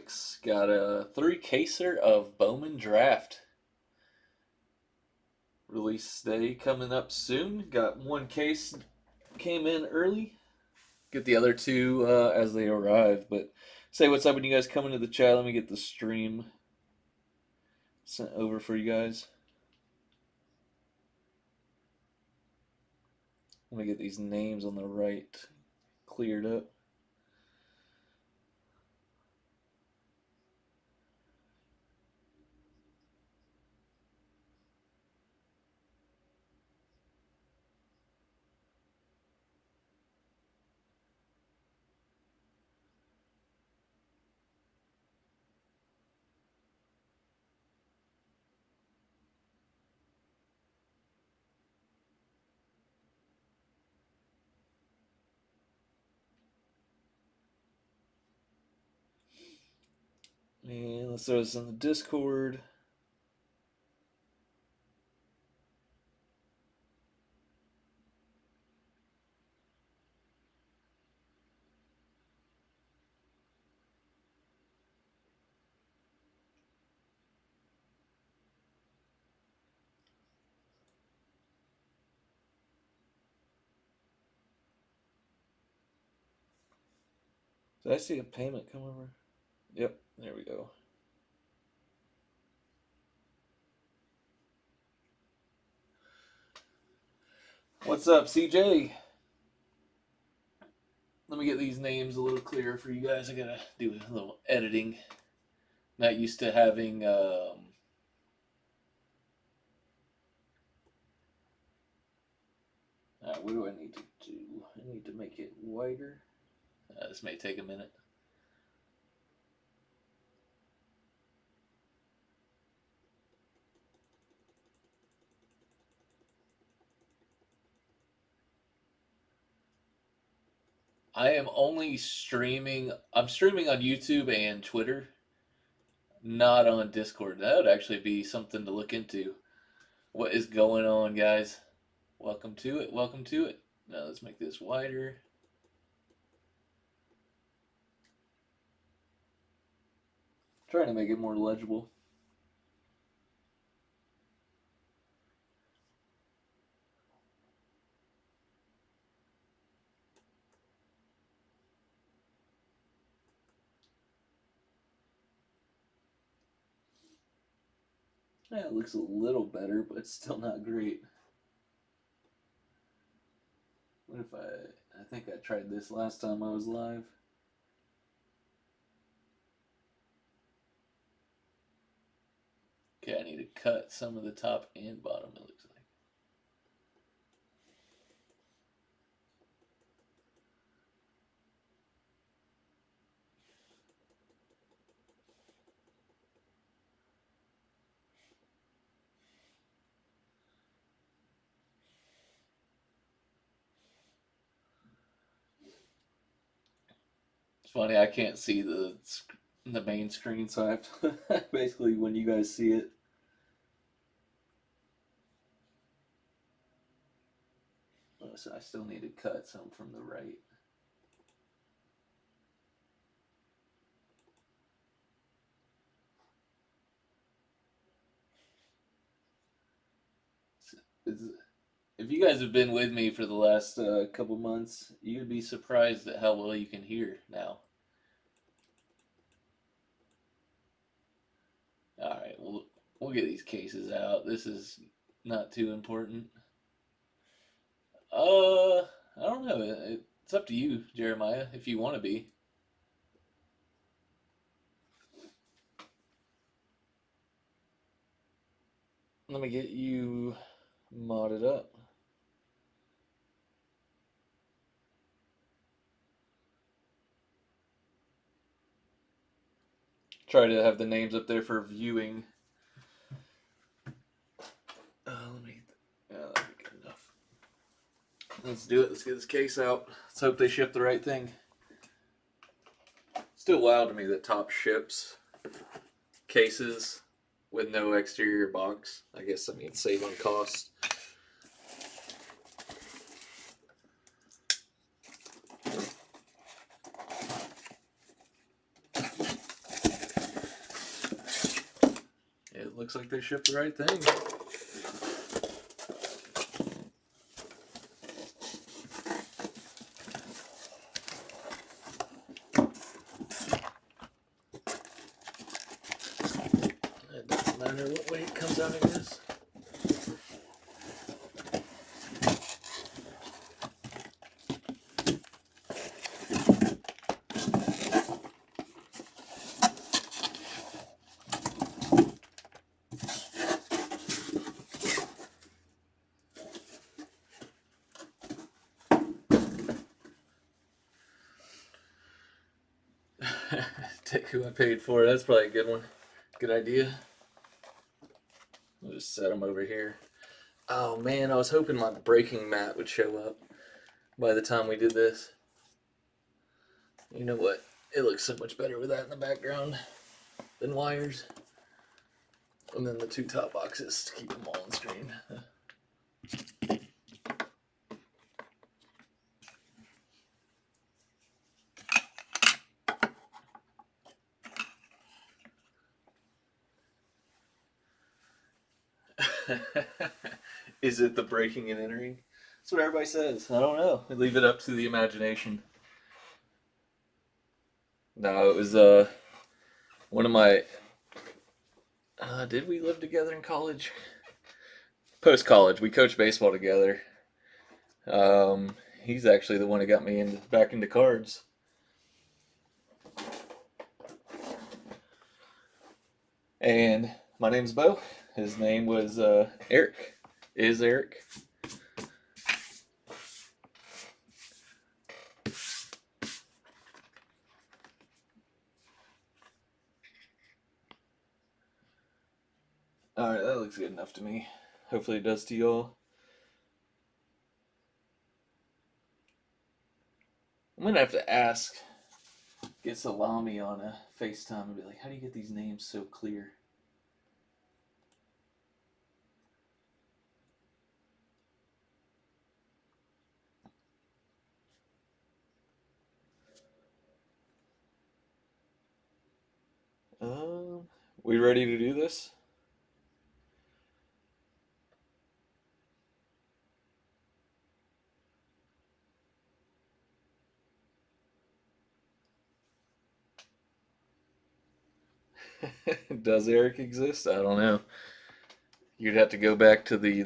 6. Got a 3-caser of Bowman Draft. Release day coming up soon. Got 1 case came in early. Get the other 2 as they arrive. But say what's up when you guys come into the chat. Let me get the stream sent over for you guys. Let me get these names on the right cleared up. And let's throw this in the Discord. Did I see a payment come over? Yep, there we go. What's up, CJ? Let me get these names a little clearer for you guys. I gotta do a little editing. Not used to having what do I need to do? I need to make it wider. This may take a minute. I am only streaming. I'm streaming on YouTube and Twitter, not on Discord. That would actually be something to look into. What is going on, guys? Welcome to it. Welcome to it. Now let's make this wider. Trying to make it more legible. Yeah, it looks a little better, but it's still not great. What if I think I tried this last time I was live. Okay, I need to cut some of the top and bottom, it looks like. It's funny, I can't see the main screen, so I have to basically when you guys see it. So I still need to cut some from the right. If you guys have been with me for the last couple months, you'd be surprised at how well you can hear now. All right, we'll get these cases out. This is not too important. I don't know. It's up to you, Jeremiah, if you want to be. Let me get you modded up. Try to have the names up there for viewing. That'll be good enough. Let's do it. Let's get this case out. Let's hope they ship the right thing. Still wild to me that Top ships cases with no exterior box. I guess I mean save on cost. Looks like they shipped the right thing. It doesn't matter what way it comes out, I guess. Take who I paid for. That's probably a good one. Good idea. I'll just set them over here. Oh man, I was hoping my braking mat would show up by the time we did this. You know what? It looks so much better with that in the background than wires. And then the two top boxes to keep them all on screen. Is it the breaking and entering? That's what everybody says. I don't know. I leave it up to the imagination. No, it was one of my. Did we live together in college? Post college, we coached baseball together. He's actually the one that got me back into cards. And my name's Bo. His name was Eric. Is Eric. Alright, that looks good enough to me. Hopefully it does to y'all. I'm gonna have to ask, get Salami on a FaceTime and be like, how do you get these names so clear? We ready to do this? Does Eric exist? I don't know. You'd have to go back to the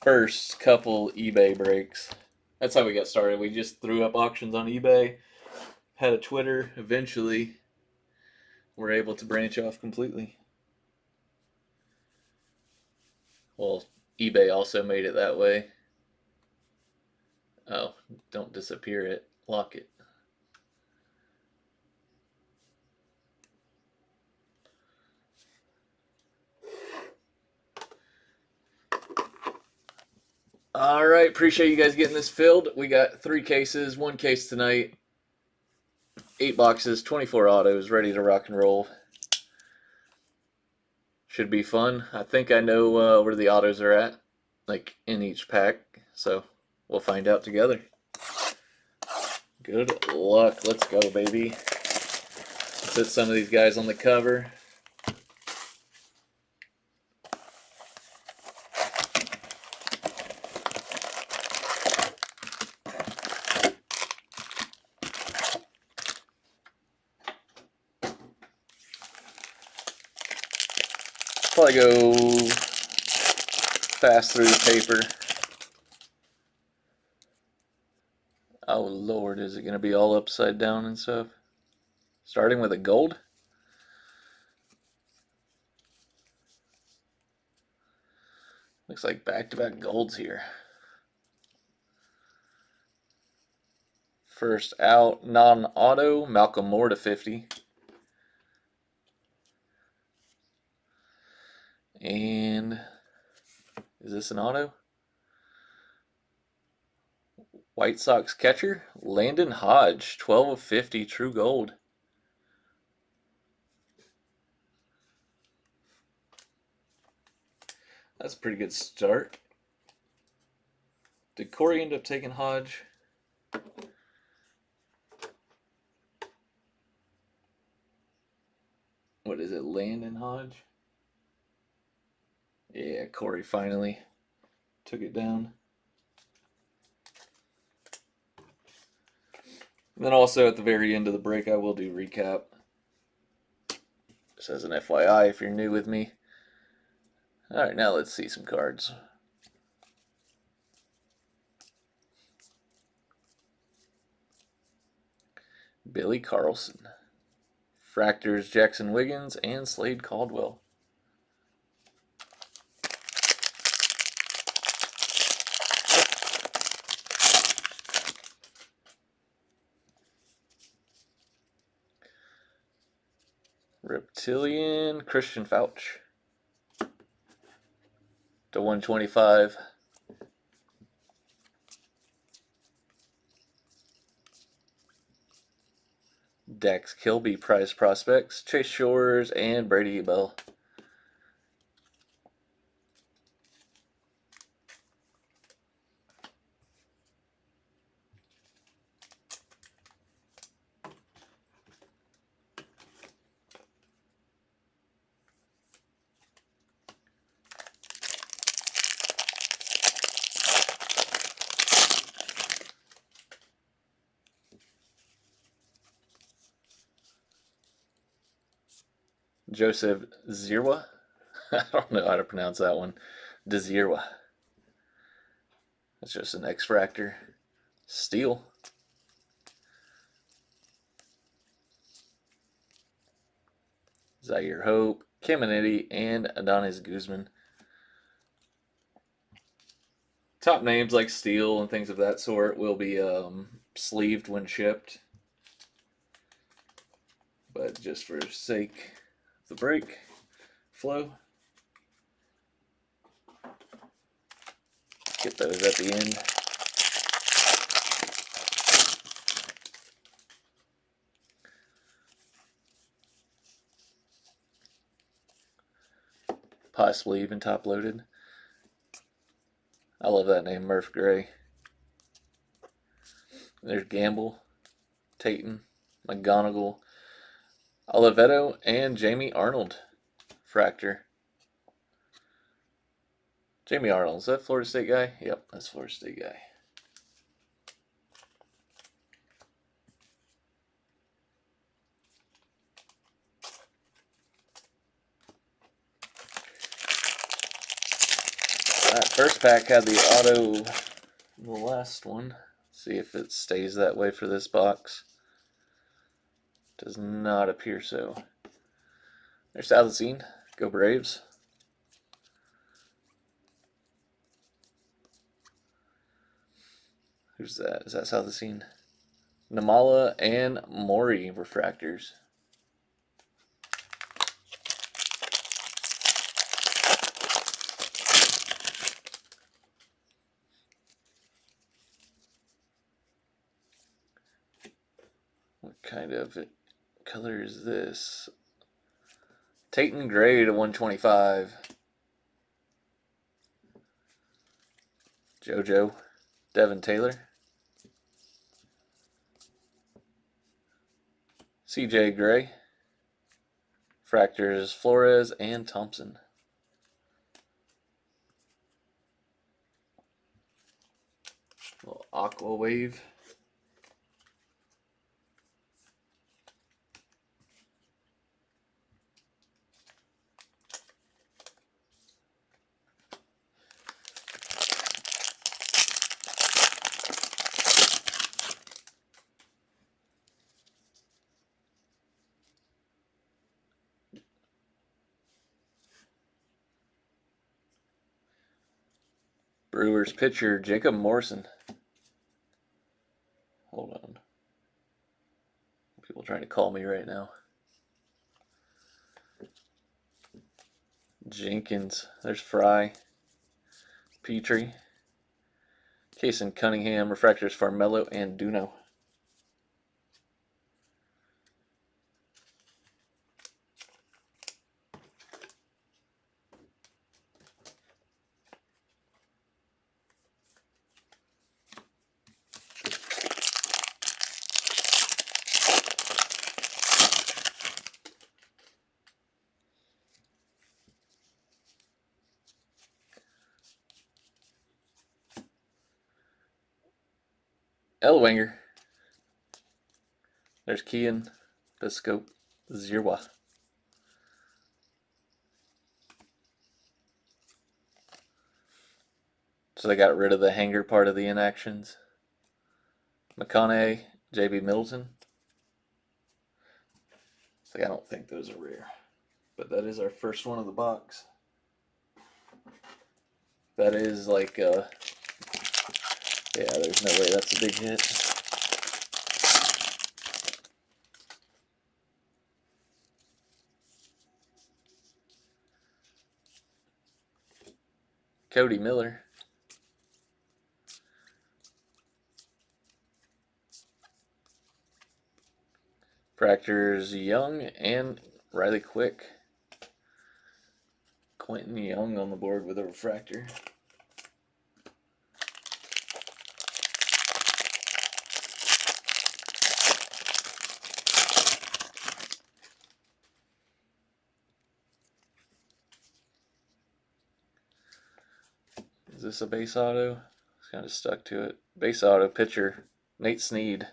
first couple eBay breaks. That's how we got started. We just threw up auctions on eBay, had a Twitter. Eventually, we're able to branch off completely. Well, eBay also made it that way. Oh, don't disappear it. Lock it. All right, appreciate you guys getting this filled. We got 3 cases, 1 case tonight, 8 boxes, 24 autos, ready to rock and roll. Should be fun. I think I know where the autos are at, like in each pack, so we'll find out together. Good luck. Let's go, baby. Put some of these guys on the cover. Probably go fast through the paper. Oh Lord, is it going to be all upside down and stuff? Starting with a gold? Looks like back-to-back golds here. First out, non-auto, Malcolm Moore to 50. And is this an auto? White Sox catcher, Landon Hodge, 12 of 50, true gold. That's a pretty good start. Did Corey end up taking Hodge? What is it, Landon Hodge? Yeah, Corey finally took it down. And then also at the very end of the break, I will do recap. Just as an FYI, if you're new with me. All right, now let's see some cards. Billy Carlson, Fractors Jackson Wiggins, and Slade Caldwell. Reptilian Christian Fouch to 125. Dax Kilby prize prospects, Chase Shores, and Brady Bell. Joseph Zirwa. I don't know how to pronounce that one. Dzirwa. That's just an X-Fractor. Steel. Zaire Hope, Caminiti, and Adonis Guzman. Top names like Steel and things of that sort will be sleeved when shipped. But just for sake of the break flow, get those at the end. Possibly even top loaded. I love that name, Murph Gray. There's Gamble, Tayton, McGonigal, Oliveto, and Jamie Arnold. Fractor. Jamie Arnold, is that Florida State guy? Yep, that's Florida State guy. That first pack had the auto, the last one. See if it stays that way for this box. Does not appear so. There's Salazine. Go Braves. Who's that? Is that Salazine? Namala and Mori refractors. What kind of color is this? Tayton Gray to 125. JoJo. Devin Taylor. CJ Gray. Fractors Flores and Thompson. Little Aqua Wave. Brewers pitcher Jacob Morrison. Hold on. People trying to call me right now. Jenkins. There's Fry. Petrie. Kason Cunningham. Refractors Farmello and Duno. Elwanger. There's Kean, Biscope, Zirwa. So they got rid of the hanger part of the inactions. McConaughey, JB Middleton. So I don't think those are rare. But that is our first one of the box. That is like, yeah, there's no way that's a big hit. Cody Miller. Fractors Young and Riley Quick. Quentin Young on the board with a refractor. Is this a base auto? It's kind of stuck to it. Base auto pitcher, Nate Snead.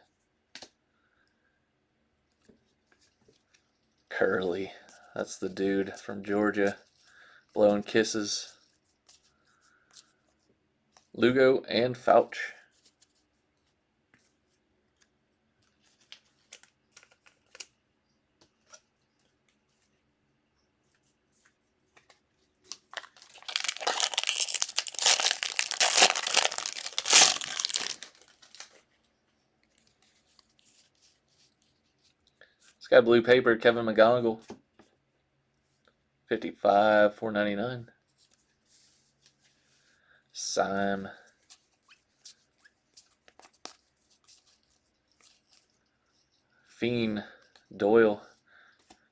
Curly. That's the dude from Georgia. Blowing kisses. Lugo and Fouch. Sky Blue Paper, Kevin McGonigal. 55, $4.99. Syme. Fiend. Doyle.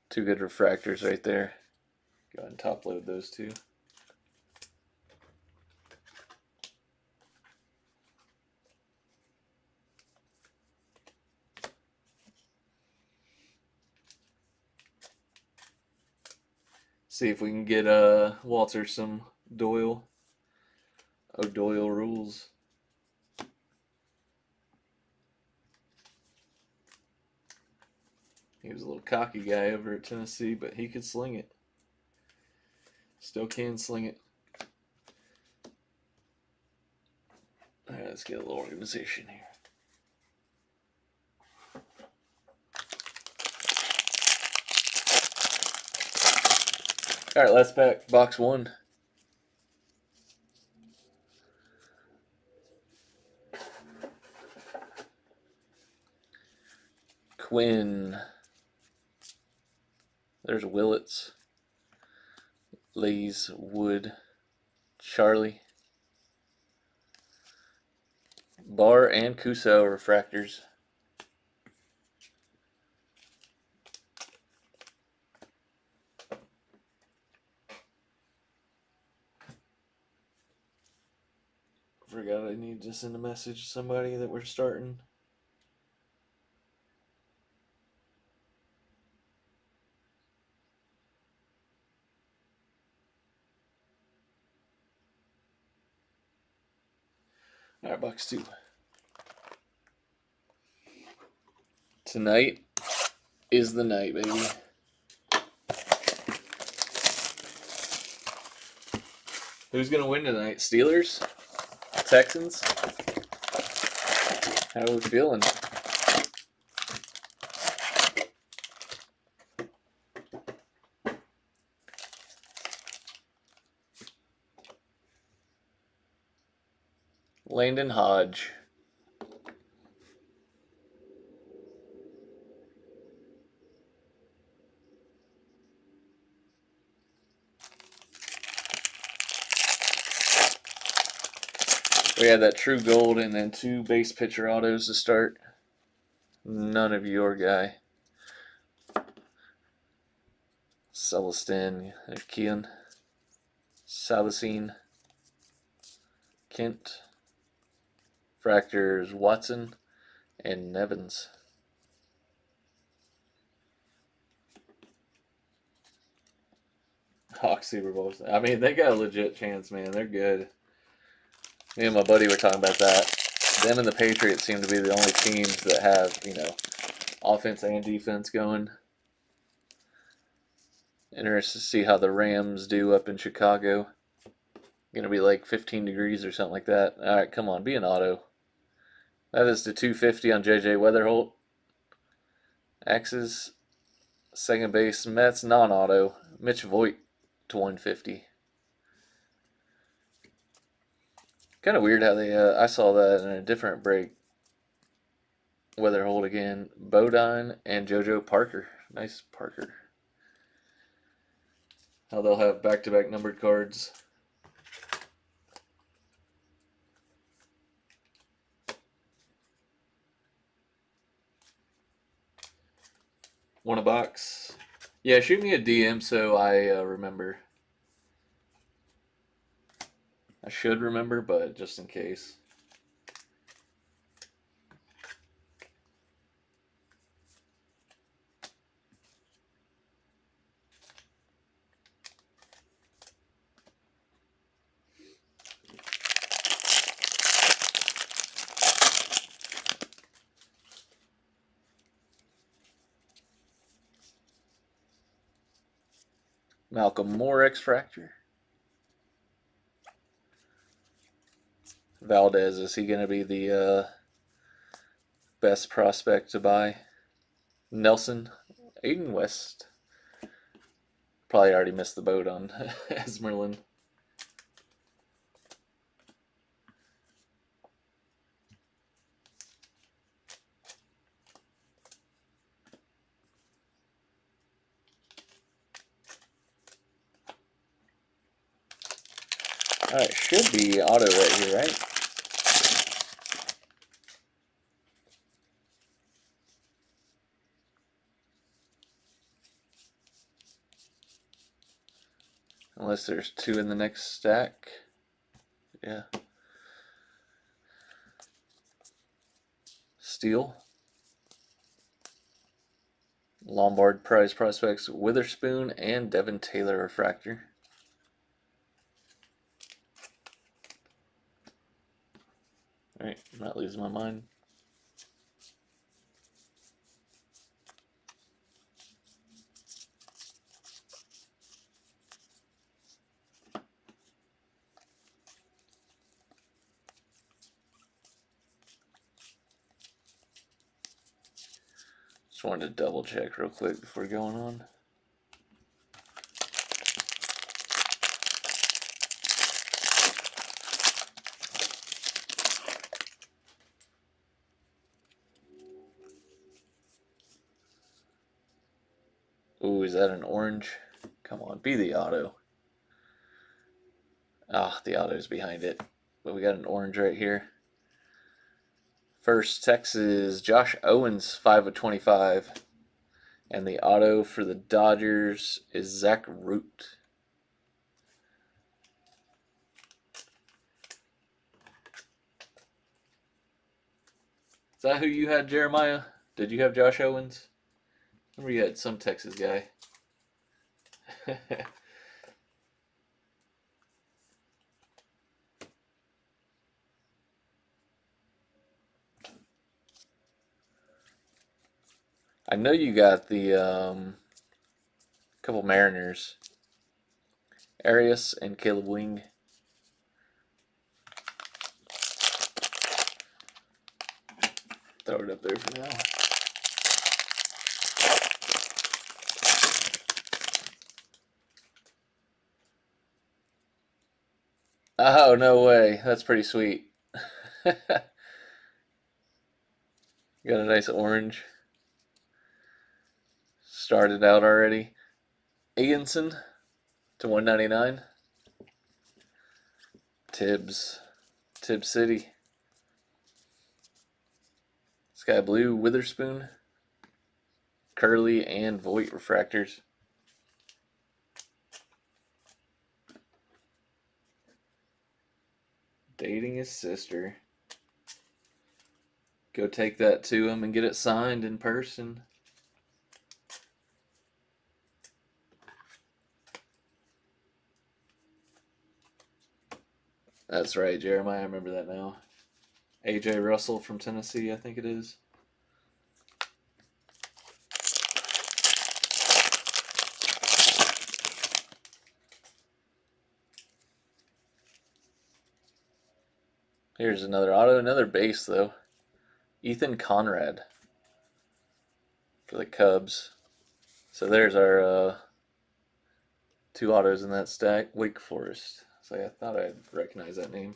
Two good refractors right there. Go ahead and top load those two. See if we can get Walter some Doyle. O'Doyle rules. He was a little cocky guy over at Tennessee, but he could sling it. Still can sling it. All right, let's get a little organization here. All right, last pack, box one. Quinn. There's Willits. Lees, Wood, Charlie. Barr and Kuso refractors. Forgot I need to send a message to somebody that we're starting. All right, box two. Tonight is the night, baby. Who's going to win tonight? Steelers? Texans? How are we feeling? Landon Hodge. We had that True Gold and then two base pitcher autos to start. None of your guy. Celestin, Kian, Salicine, Kent, Fractors, Watson, and Nevins. Hawks Super Bowl. I mean, they got a legit chance, man. They're good. Me and my buddy were talking about that. them and the Patriots seem to be the only teams that have, you know, offense and defense going. Interested to see how the Rams do up in Chicago. Gonna be like 15 degrees or something like that. All right, come on, be an auto. That is the 250 on JJ Weatherholt. Axes, second base, Mets non-auto. Mitch Voigt to 150. Kind of weird how they. I saw that in a different break. Weatherholt again, Bodine and JoJo Parker. Nice Parker. How they'll have back-to-back numbered cards. Want a box? Yeah, shoot me a DM so I remember. I should remember, but just in case. Malcolm Moore X-Fractor. Valdez, is he going to be the best prospect to buy? Nelson, Aiden West. Probably already missed the boat on Esmerlin. Alright, should be auto right here, right? Unless there's two in the next stack. Yeah. Steele. Lombard prize prospects, Witherspoon and Devin Taylor refractor. Alright, I'm not losing my mind. Just wanted to double check real quick before going on. Ooh, is that an orange? Come on, be the auto. Ah, the auto's behind it. But we got an orange right here. First, Texas, Josh Owens, 5 of 25. And the auto for the Dodgers is Zach Root. Is that who you had, Jeremiah? Did you have Josh Owens? Remember you had some Texas guy. I know you got the couple Mariners. Arias and Caleb Wing. Throw it up there for now. Oh, no way. That's pretty sweet. Got a nice orange. Started out already. Ianson to 199. Tibbs City. Sky Blue, Witherspoon, Curly, and Voigt refractors. Dating his sister. Go take that to him and get it signed in person. That's right, Jeremiah. I remember that now. A.J. Russell from Tennessee, I think it is. Here's another auto, another base, though. Ethan Conrad for the Cubs. So there's our 2 autos in that stack. Wake Forest. So I thought I'd recognize that name.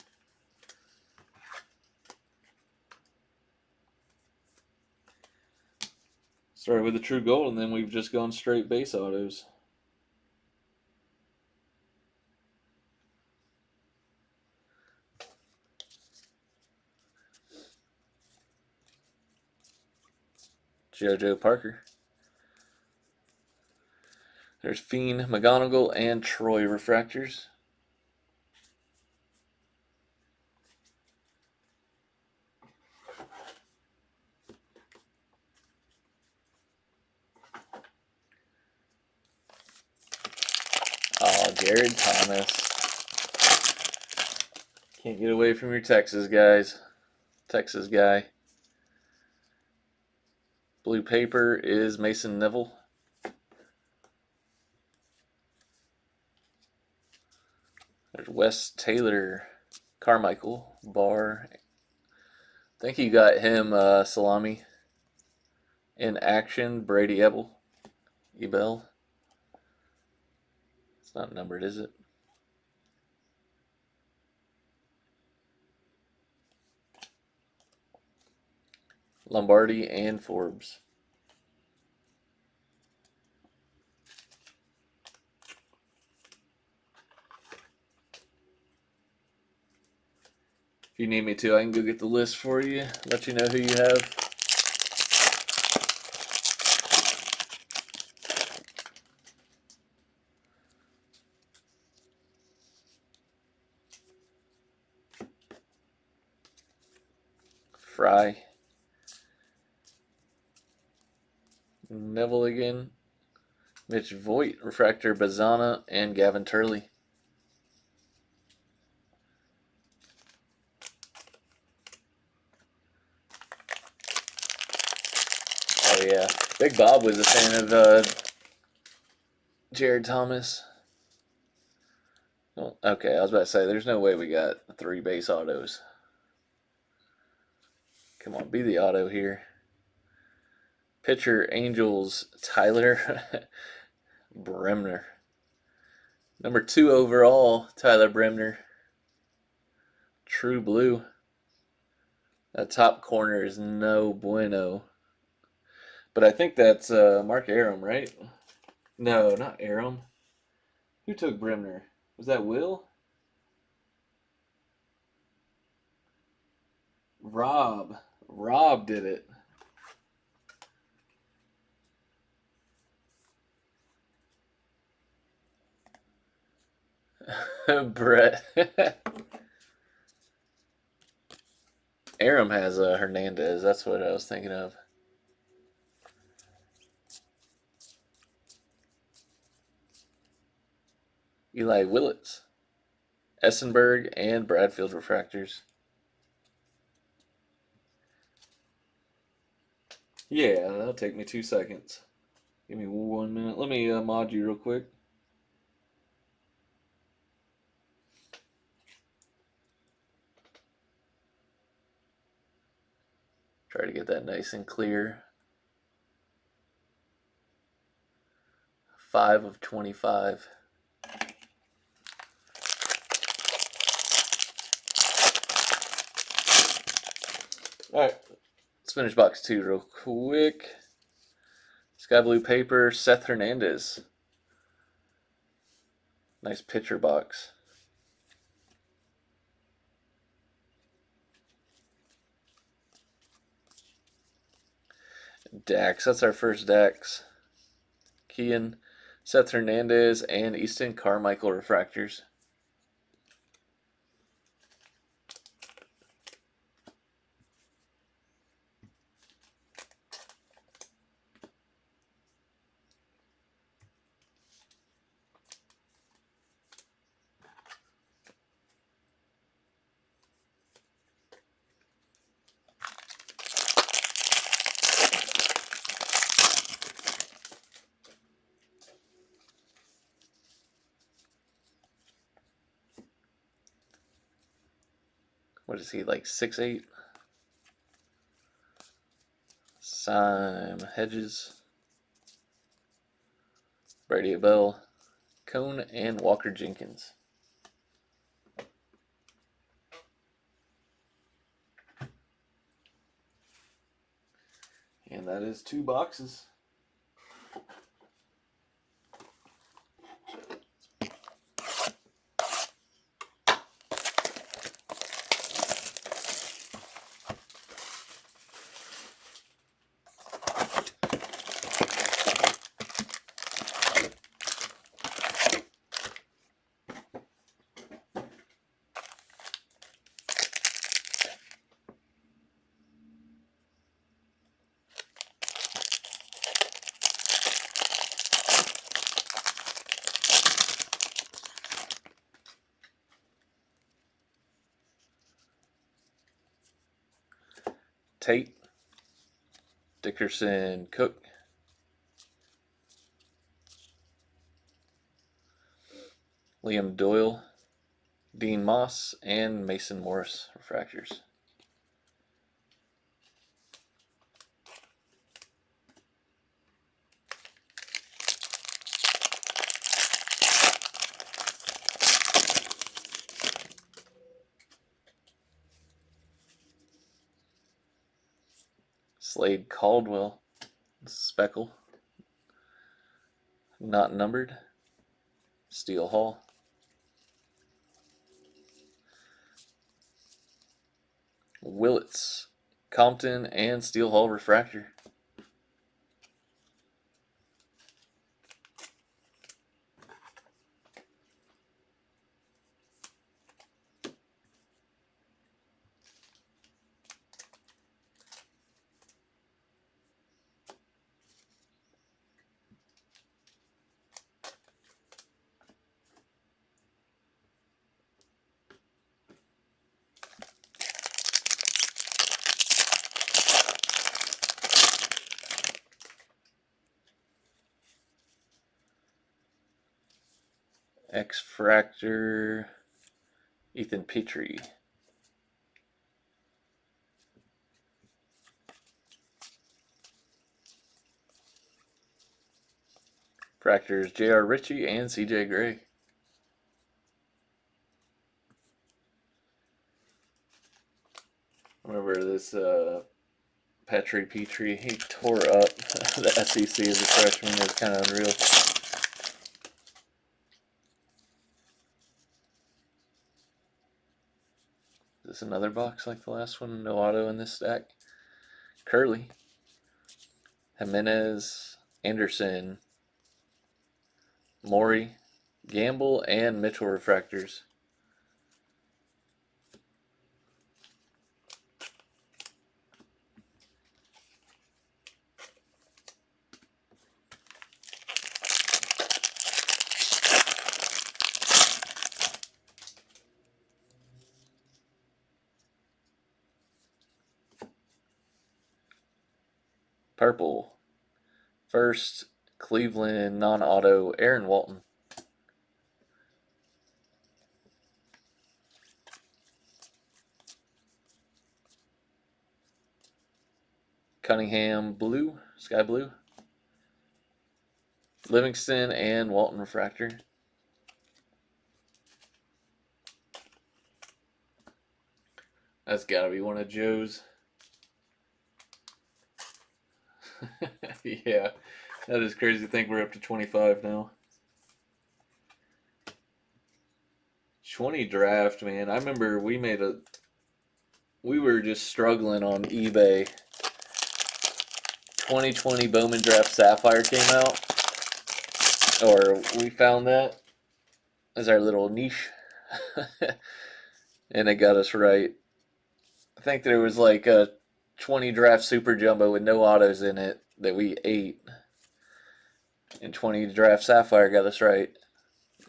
Started with the True Gold, and then we've just gone straight base autos. JoJo Parker. There's Fiend, McGonigal, and Troy refractors. Oh, Jared Thomas. Can't get away from your Texas guys. Texas guy. Blue paper is Mason Neville. There's Wes Taylor, Carmichael, Barr. I think you got him, Salami. In action, Brady Ebel. It's not numbered, is it? Lombardi and Forbes. If you need me to, I can go get the list for you, let you know who you have. Fry. Neville again. Mitch Voigt, refractor, Bazana, and Gavin Turley. Oh yeah, Big Bob was a fan of Jared Thomas. Well, okay, I was about to say, there's no way we got 3 base autos. Come on, be the auto here. Pitcher, Angels, Tyler Bremner. Number 2 overall, Tyler Bremner. True blue. That top corner is no bueno. But I think that's Mark Arum, right? No, not Arum. Who took Bremner? Was that Will? Rob. Rob did it. Brett. Aram has Hernandez. That's what I was thinking of. Eli Willits, Essenberg, and Bradfield refractors. Yeah, that'll take me 2 seconds. Give me 1 minute. Let me mod you real quick. Try to get that nice and clear. 5 of 25. All right, let's finish box 2 real quick. Sky blue paper, Seth Hernandez. Nice pitcher box. Dax, that's our first Dax. Kean, Seth Hernandez, and Easton Carmichael refractors. What is he, like 6'8"? Sam Hedges, Brady Bell, Cone, and Walker Jenkins. And that is 2 boxes. Tate, Dickerson, Cook, Liam Doyle, Dean Moss, and Mason Morris refractors. Slade Caldwell, Speckle, not numbered, Steele Hall, Willits, Compton, and Steele Hall refractor. X-Fractor, Ethan Petrie. Fractors, J.R. Ritchie and C.J. Gray. Remember this Patrick Petrie, he tore up the SEC as a freshman. It was kind of unreal. Is this another box like the last one? No auto in this stack. Curly, Jimenez, Anderson, Maury, Gamble, and Mitchell refractors. Purple, first, Cleveland non-auto, Aaron Walton. Cunningham, blue, sky blue. Livingston and Walton refractor. That's got to be one of Joe's. Yeah, that is crazy to think we're up to 25 now. 20 draft, man. I remember we were just struggling on eBay. 2020 Bowman Draft Sapphire came out, or we found that as our little niche, and it got us right. I think there was like a 20 draft Super Jumbo with no autos in it that we ate, and 20 draft Sapphire got us right.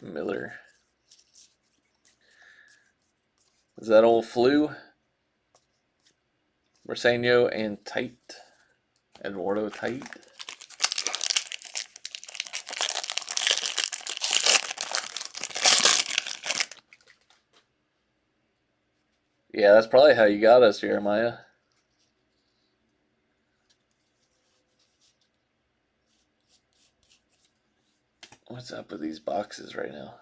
Miller. Is that old Flu? Mersenio and Tate. Eduardo Tate. Yeah, that's probably how you got us, Jeremiah. What's up with these boxes right now?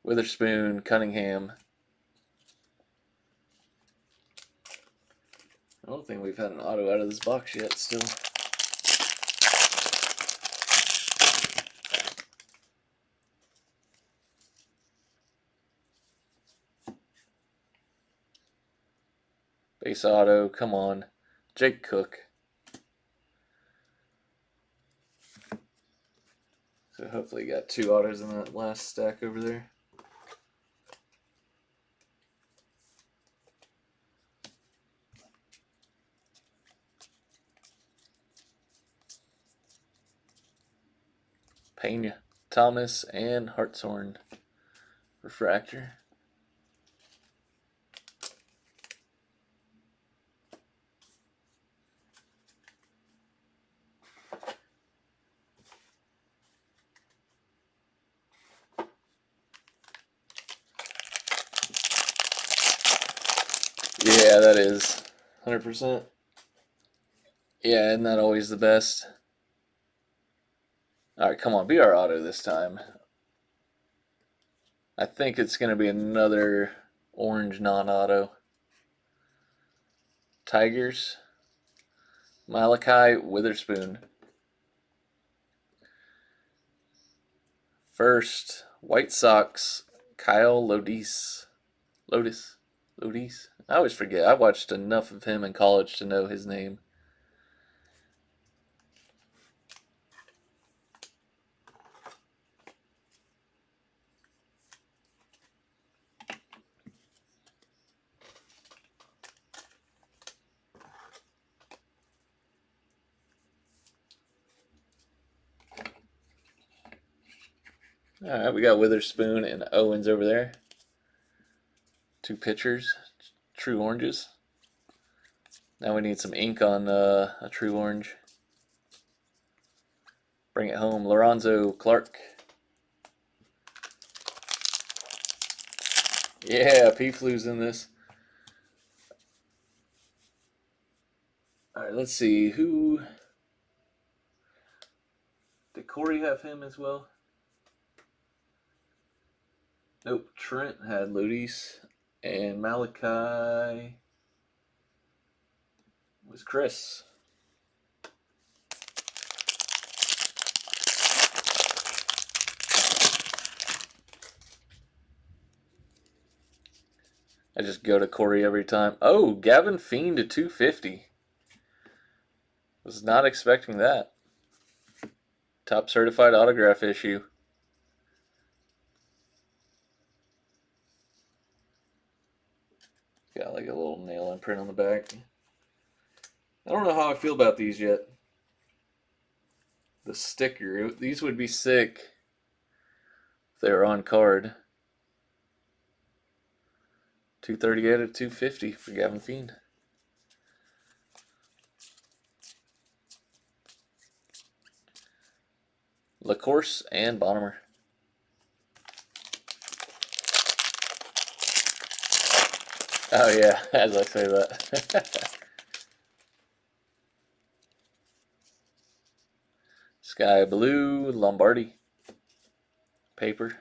Witherspoon, Cunningham. I don't think we've had an auto out of this box yet still. Base auto, come on. Jake Cook. So hopefully you got 2 autos in that last stack over there. Pena, Thomas, and Hartshorn. Refractor. Yeah, that is 100%. Yeah, isn't that always the best? All right, come on, be our auto this time. I think it's going to be another orange non-auto. Tigers, Malachi Witherspoon. First, White Sox, Kyle Lodis. Lodis. I always forget. I watched enough of him in college to know his name. All right, we got Witherspoon and Owens over there. 2 pitchers, true oranges. Now we need some ink on a true orange. Bring it home, Lorenzo Clark. Yeah, P-Flu's in this. All right, let's see. Who... Did Corey have him as well? Nope, Trent had Lodis. And Malachi was Chris. I just go to Corey every time. Oh, Gavin Fiend to 250. Was not expecting that. Top certified autograph issue. Got like a little nail imprint on the back. I don't know how I feel about these yet. The sticker. These would be sick if they were on card. 230 out of 250 for Gavin Fiend. LaCourse and Bonnemer. Oh yeah, as I say that. Sky Blue, Lombardi. Paper.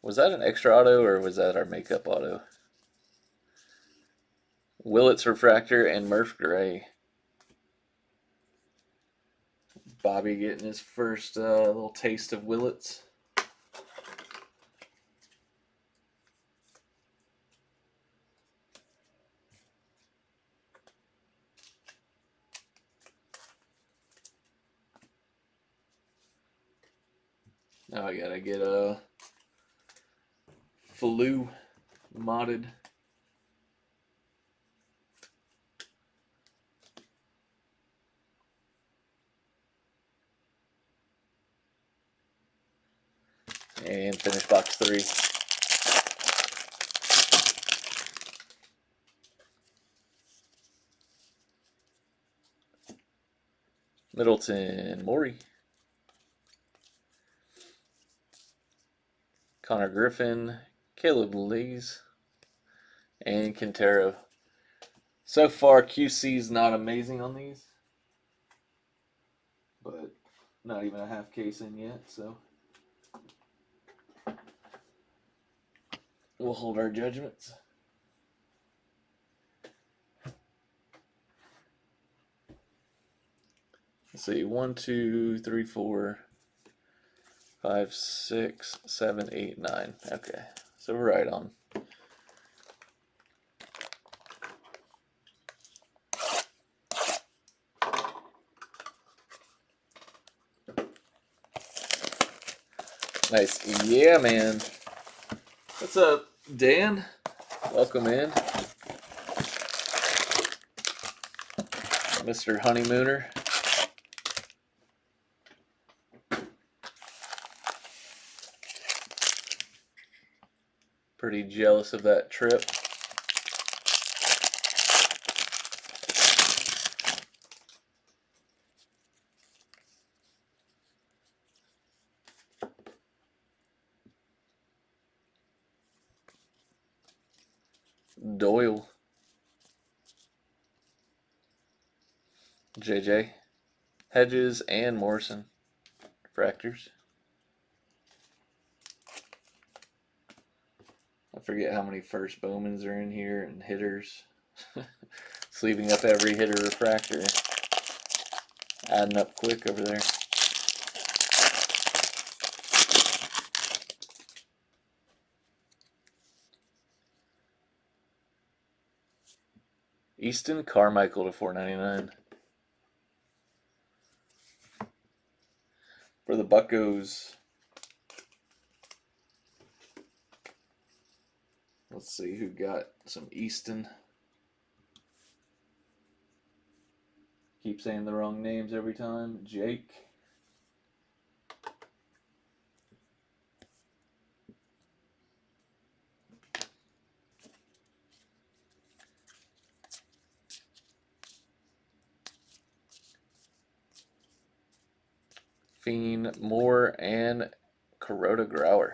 Was that an extra auto or was that our makeup auto? Willits Refractor and Murph Gray. Bobby getting his first little taste of Willits. Now I gotta get a Flu modded. And finish box 3. Middleton, Morey. Connor Griffin, Caleb Lees, and Quintero. So far, QC's not amazing on these, but not even a half case in yet, so we'll hold our judgments. Let's see, 1, 2, 3, 4, 5, 6, 7, 8, 9. Okay, so we're right on. Nice. Yeah, man. What's up, Dan? Welcome in. Mr. Honeymooner. Pretty jealous of that trip. Doyle. JJ. Hedges and Morrison. Fractors. I forget how many first Bowmans are in here and hitters. Sleeving up every hitter refractor. Adding up quick over there. Easton Carmichael to $4.99. For the Buccos. Let's see who got some Easton. Keep saying the wrong names every time. Jake. Fiend, Moore, and Kuroda Grauer.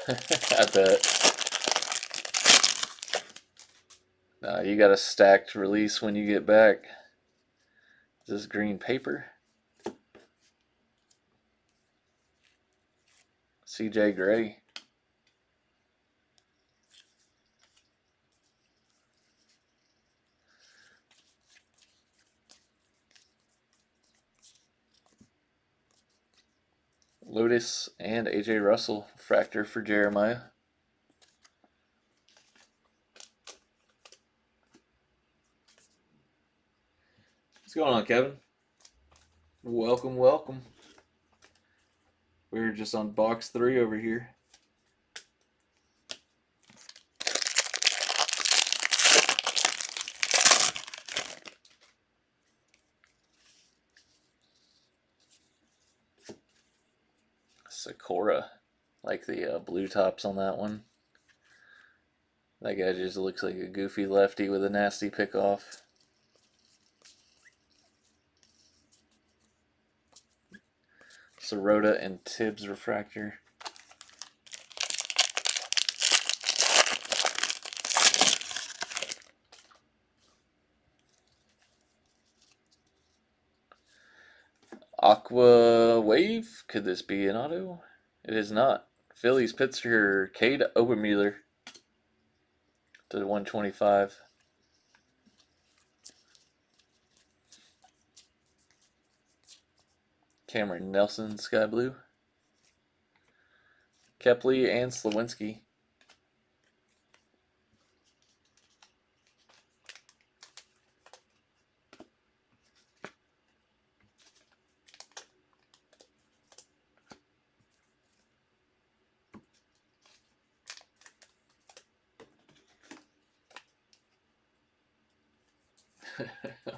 I bet. Nah, you got a stacked release when you get back. Is this green paper? CJ Gray. Lotus and AJ Russell. Fractor for Jeremiah. What's going on, Kevin? Welcome, welcome. We're just on box 3 over here. Sakura. Like the blue tops on that one. That guy just looks like a goofy lefty with a nasty pickoff. Sirota and Tibbs refractor. Aqua Wave. Could this be an auto? It is not. Phillies pitcher Cade Obermueller to 125. Cameron Nelson, Sky Blue. Kepley and Slawinski.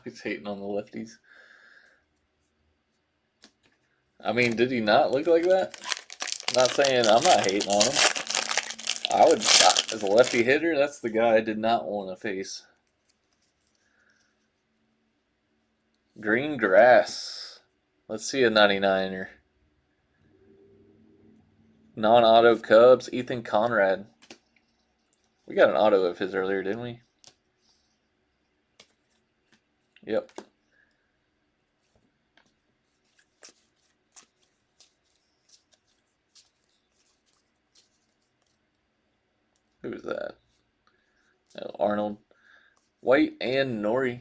He's hating on the lefties. I mean, did he not look like that? Not saying I'm not hating on him. I would, as a lefty hitter, that's the guy I did not want to face. Green grass. Let's see a 99er. Non-auto Cubs, Ethan Conrad. We got an auto of his earlier, didn't we? Yep. Who was that? Oh, Arnold. White and Nori.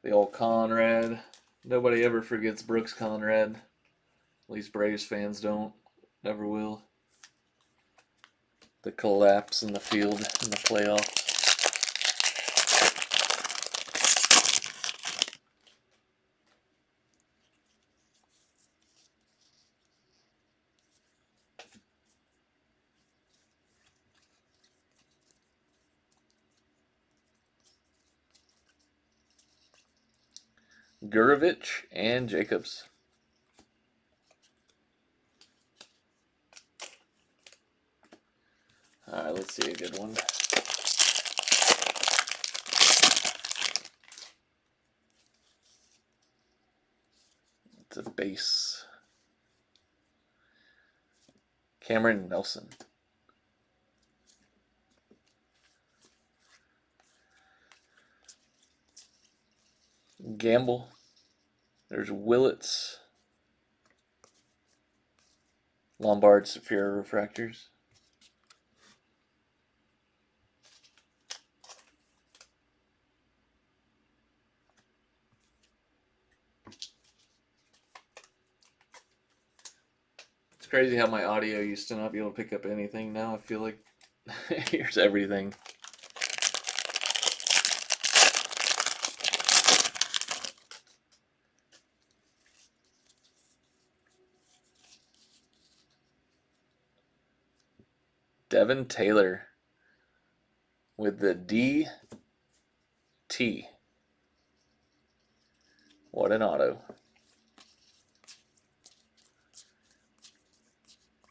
The old Conrad. Nobody ever forgets Brooks Conrad. At least Braves fans don't. Never will. The collapse in the field in the playoffs. Gurovich and Jacobs. All right, let's see a good one. It's a base. Cameron Nelson. Gamble. There's Willits. Lombard Sapphire Refractors. It's crazy how my audio used to not be able to pick up anything. Now I feel like here's everything. Devin Taylor with the DT. What an auto.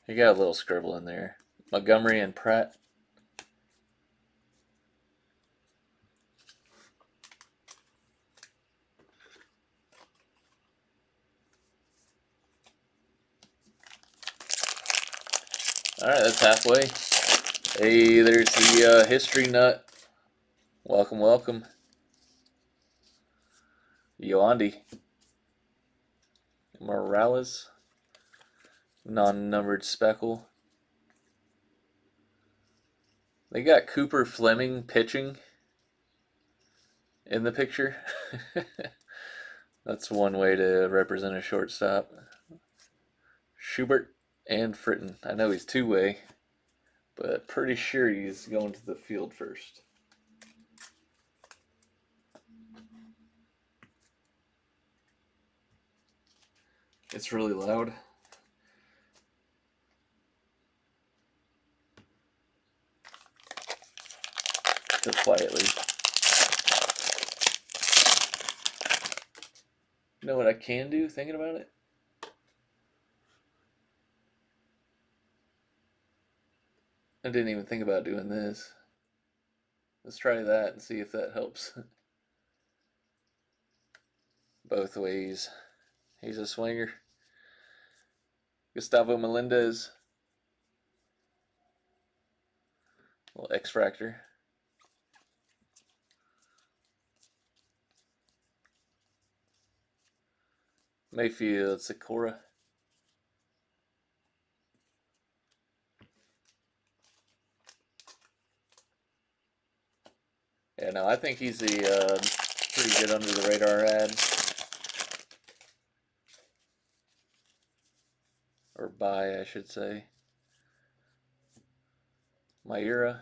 He got a little scribble in there. Montgomery and Pratt. All right, that's halfway. Hey, there's the history nut. Welcome, welcome. Yoandi. Morales. Non-numbered speckle. They got Cooper Fleming pitching in the picture. That's one way to represent a shortstop. Schubert and Fritton. I know he's two-way, but pretty sure he's going to the field first. It's really loud. Just quietly. You know what I can do, thinking about it? I didn't even think about doing this. Let's try that and see if that helps. Both ways. He's a swinger. Gustavo Melendez. Little X-Fractor. Mayfield Sakura. Yeah, no, I think he's a pretty good under the radar ad. Or buy, I should say. Mayura.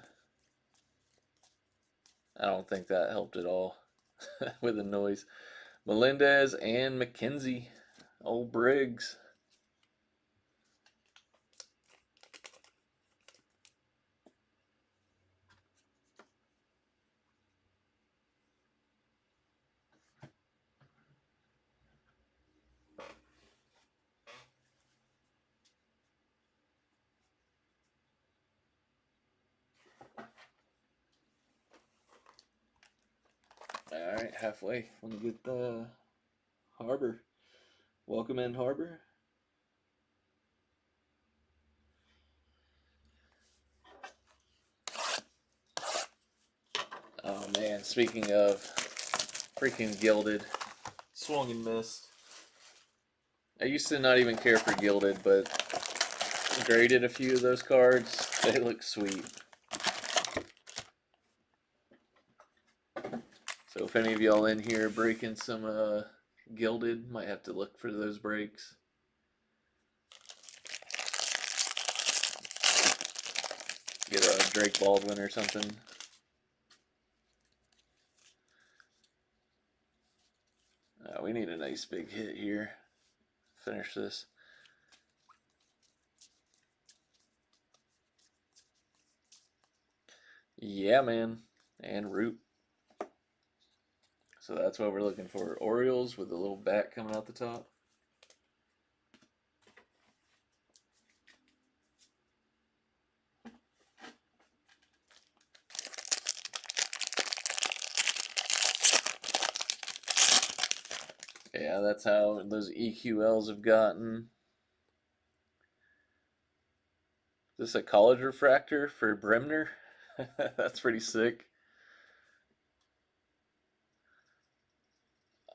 I don't think that helped at all with the noise. Melendez and McKenzie. Old Briggs. Alright, halfway. Let me get the Harbor. Welcome in, Harbor. Oh man, speaking of freaking Gilded, swung and missed. I used to not even care for Gilded, but graded a few of those cards. They look sweet. So if any of y'all in here breaking some Gilded, might have to look for those breaks. Get a Drake Baldwin or something. We need a nice big hit here. Finish this. Yeah, man. And Root. So that's what we're looking for. Orioles with a little bat coming out the top. Yeah, that's how those EQLs have gotten. Is this a college refractor for Bremner? That's pretty sick.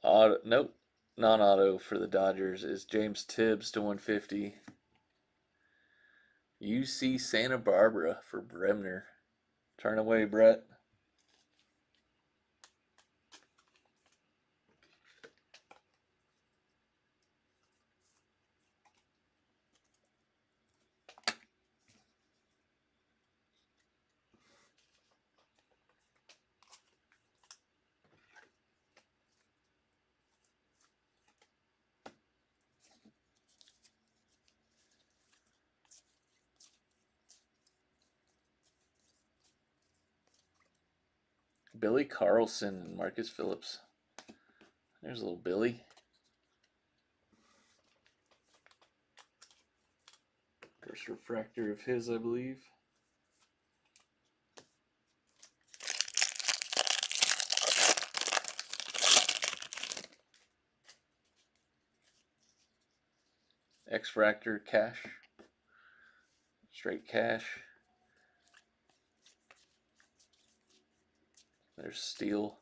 Auto, nope. Non-auto for the Dodgers is James Tibbs to 150. UC Santa Barbara for Bremner. Turn away, Brett. Billy Carlson and Marcus Phillips. There's a little Billy. First refractor of his, I believe. X-Fractor Cash. Straight Cash. There's Steel.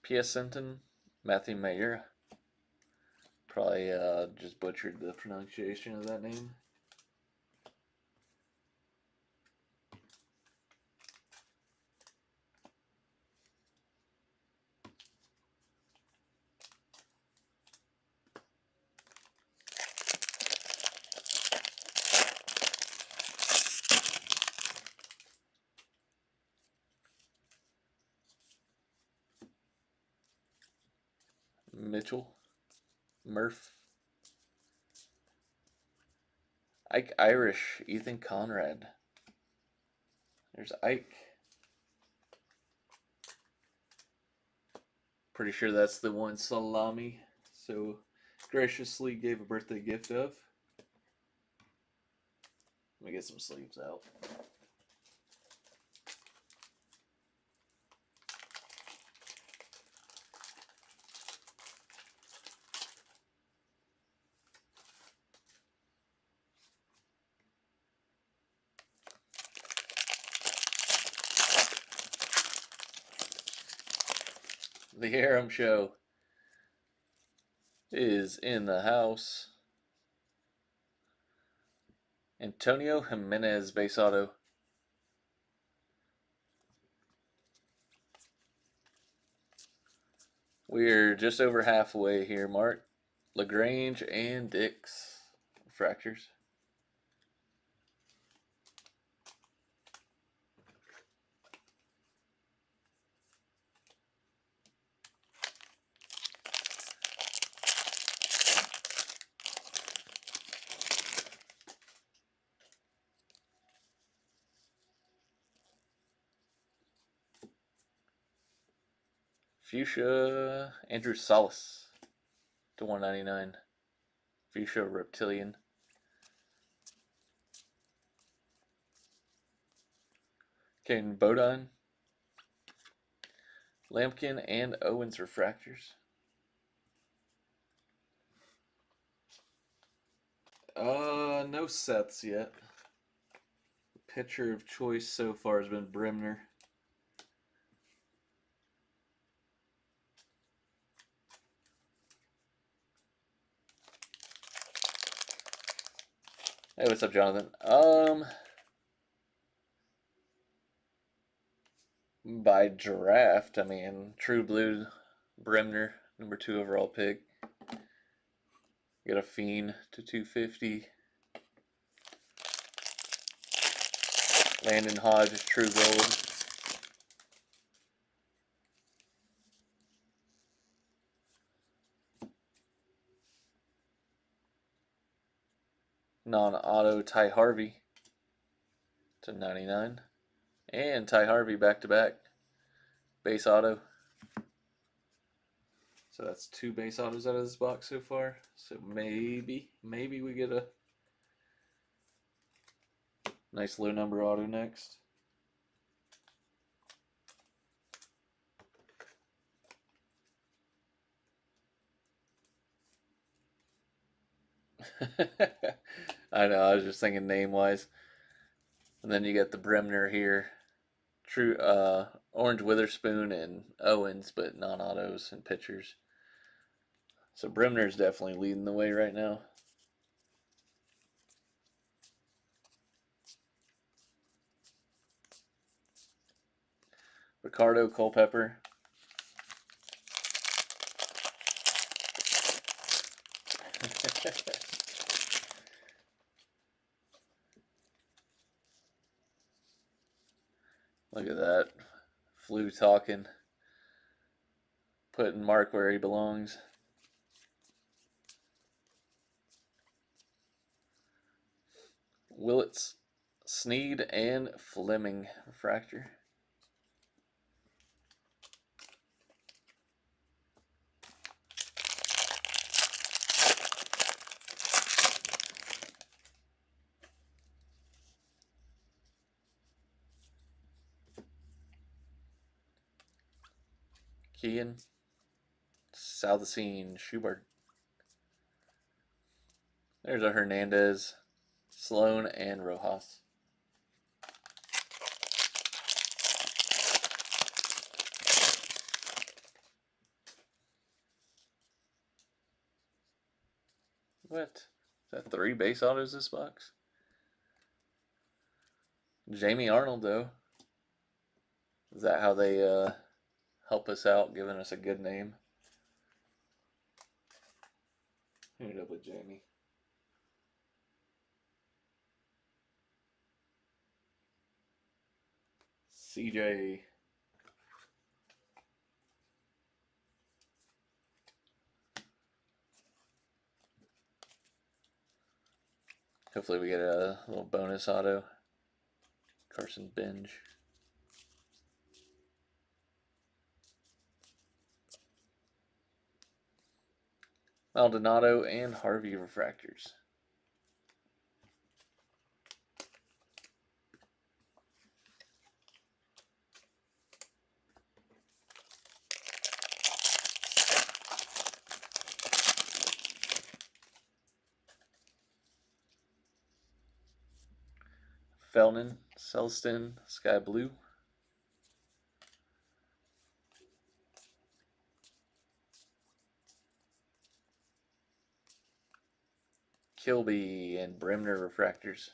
Piacenton, Matthew Mayer. Probably just butchered the pronunciation of that name. Mitchell, Murph, Ike Irish, Ethan Conrad. There's Ike. Pretty sure that's the one Salami so graciously gave a birthday gift of. Let me get some sleeves out. The Harem Show is in the house. Antonio Jimenez, base auto. We're just over halfway here, Mark. LaGrange and Dix. Fractures. Fuchsia, Andrew Salas to 199. Fuchsia Reptilian. Kane Bodine, Lampkin and Owens refractors. No sets yet. Pitcher of choice so far has been Brimner. Hey, what's up, Jonathan? By draft, I mean True Blue Brimner, number 2 overall pick. Got a Fiend to 250. Landon Hodge, True Gold. Non-auto Ty Harvey to 99. And Ty Harvey back-to-back. Base auto. So that's 2 base autos out of this box so far. So maybe we get a nice low number auto next. I know, I was just thinking name-wise. And then you get the Bremner here. True Orange Witherspoon and Owens, but non-autos and pitchers. So Bremner's definitely leading the way right now. Ricardo Culpepper. Look at that. Flu talking. Putting Mark where he belongs. Willits, Sneed, and Fleming refractor. Kean, Southacene, Schubert. There's a Hernandez, Sloan, and Rojas. What? Is that 3 base autos this box? Jamie Arnold, though. Is that how they help us out, giving us a good name? Ended up with Jamie. CJ. Hopefully we get a little bonus auto. Carson Binge. Maldonado and Harvey refractors. Felnin, Selston, Sky Blue. Kilby and Bremner refractors.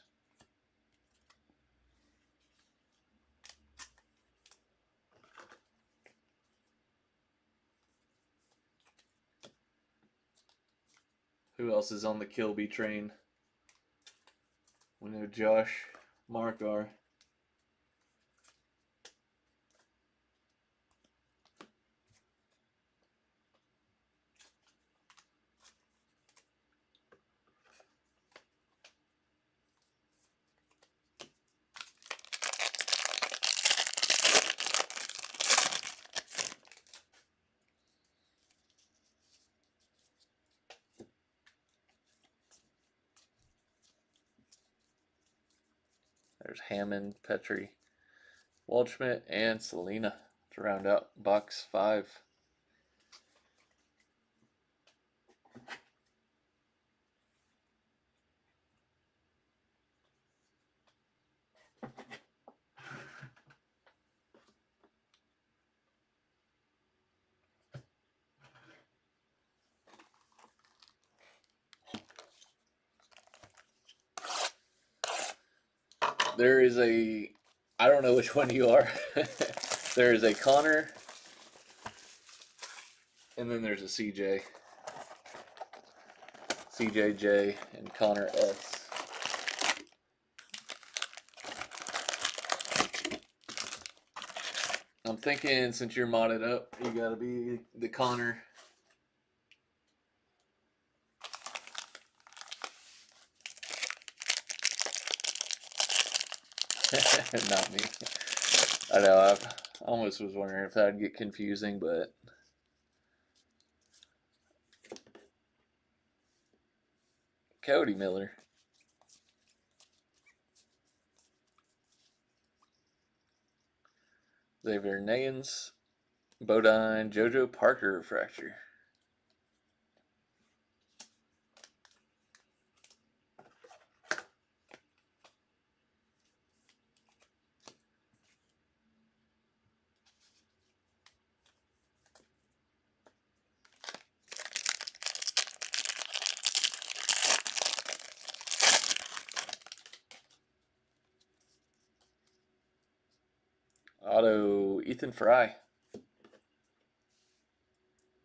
Who else is on the Kilby train? We know Josh, Mark are. There's Hammond, Petrie, Waldschmidt, and Selena. to round out box 5. There is a, I don't know which one you are. There is a Connor, and then there's a CJ. CJJ and Connor S. I'm thinking since you're modded up, you gotta be the Connor. Not me. I know, I almost was wondering if that'd get confusing, but Cody Miller. Xavier Nayans. Bodine JoJo Parker refractor. Auto Ethan Fry.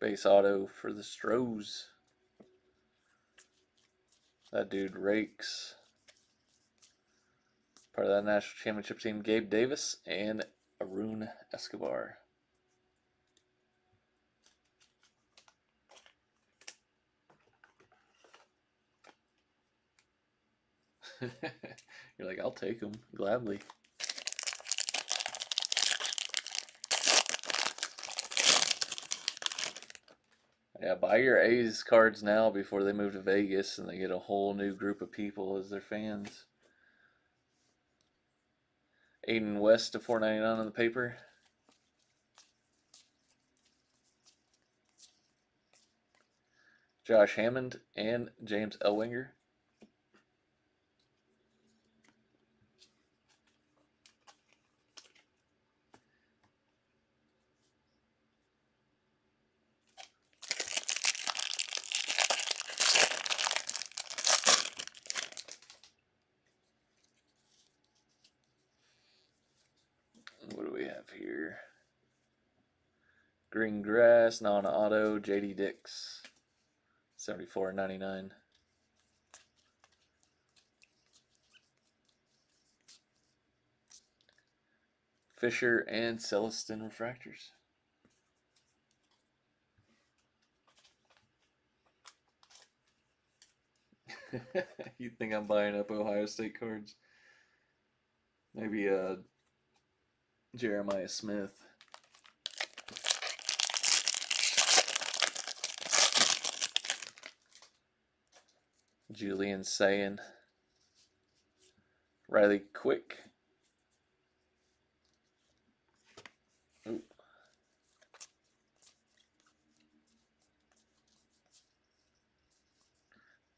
Base auto for the Stros. That dude rakes. Part of that national championship team, Gabe Davis and Arun Escobar. You're like, I'll take them gladly. Yeah, buy your A's cards now before they move to Vegas and they get a whole new group of people as their fans. Aiden West to $4.99 on the paper. Josh Hammond and James Elwinger. What do we have here? Green Grass, non-auto, JD Dix, $74.99. Fisher and Celestin refractors. You think I'm buying up Ohio State cards? Maybe Jeremiah Smith. Julian Sayin. Riley Quick. Ooh.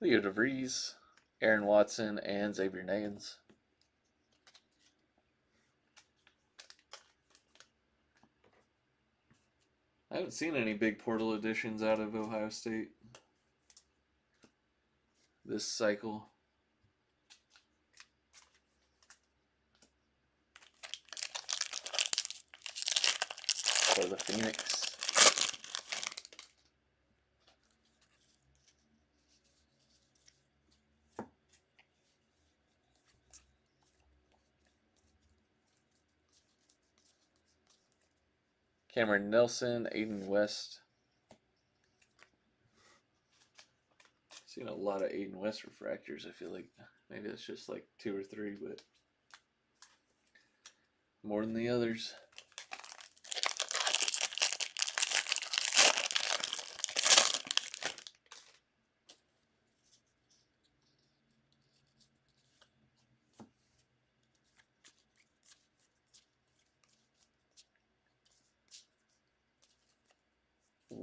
Leo DeVries, Aaron Watson, and Xavier Nayans. I haven't seen any big portal additions out of Ohio State this cycle. For the Phoenix. Cameron Nelson, Aiden West. Seen a lot of Aiden West refractors, I feel like. Maybe it's just like 2 or 3, but more than the others.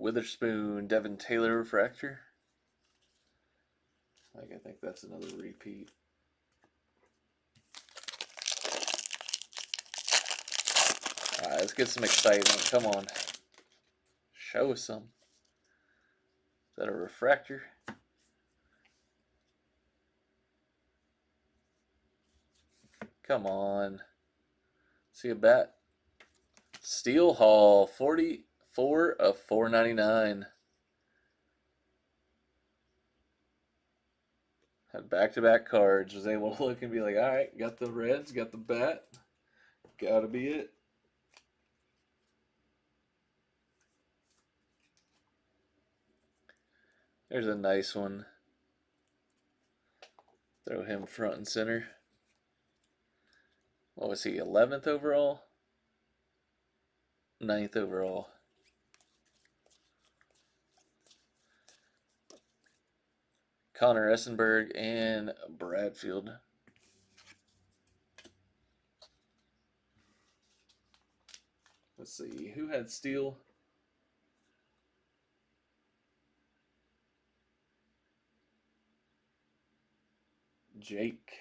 Witherspoon, Devin Taylor refractor. I think that's another repeat. All right, let's get some excitement. Come on. Show us some. Is that a refractor? Come on. See a bat? Steel Hall, 44 of 499. Had back-to-back cards. Was able to look and be like, all right, got the Reds, got the bat. Gotta be it. There's a nice one. Throw him front and center. What was he, 11th overall? 9th overall. Connor Essenberg and Bradfield. Let's see, who had Steel? Jake.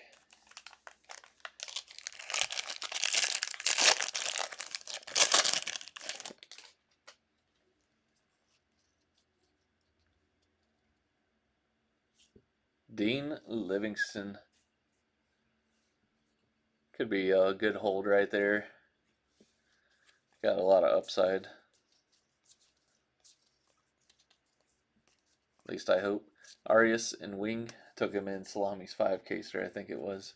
Dean Livingston. Could be a good hold right there. Got a lot of upside. At least I hope. Arias and Wing. Took him in Salami's 5-caser, I think it was.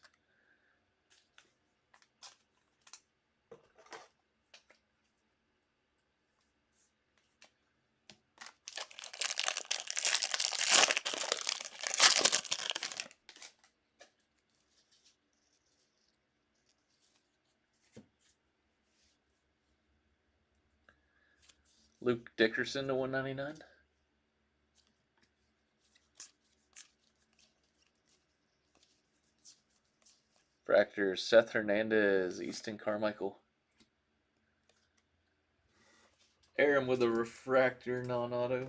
Luke Dickerson to 199. Fractor Seth Hernandez, Easton Carmichael. Aaron with a refractor non-auto.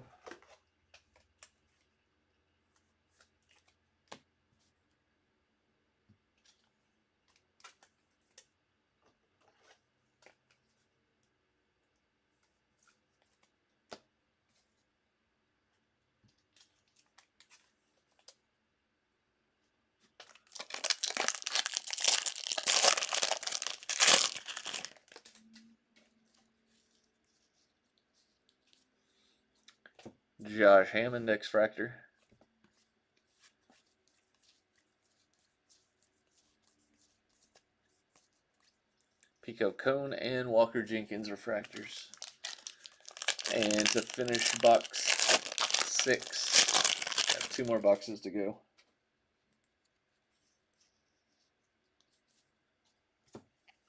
Josh Hammond, X-Fractor. Pico Cone and Walker Jenkins refractors. And to finish box 6, got 2 more boxes to go.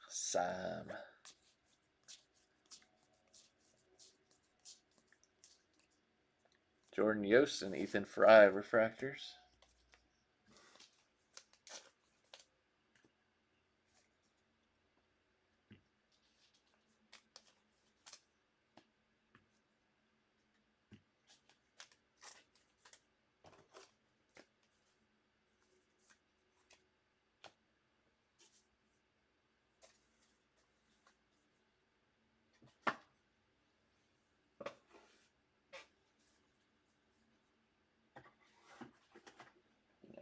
Sam. Jordan Yost and Ethan Fry refractors.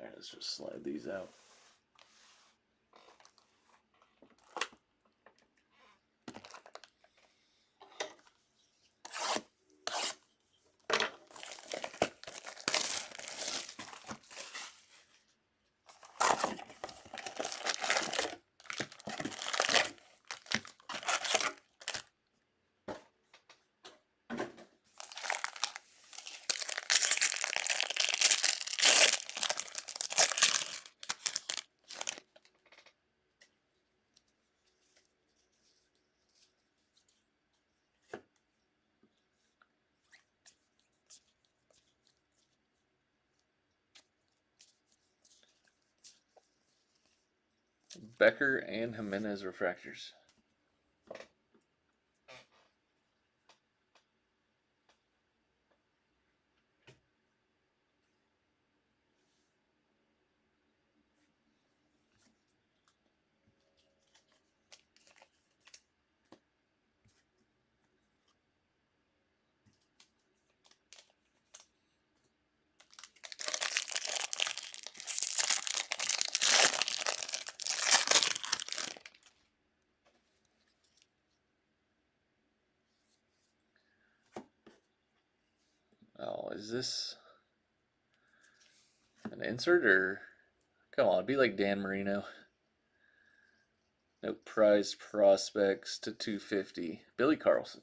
All right, let's just slide these out. Becker and Jimenez refractors. is this an insert or? Come on, be like Dan Marino. No prized prospects to 250. Billy Carlson.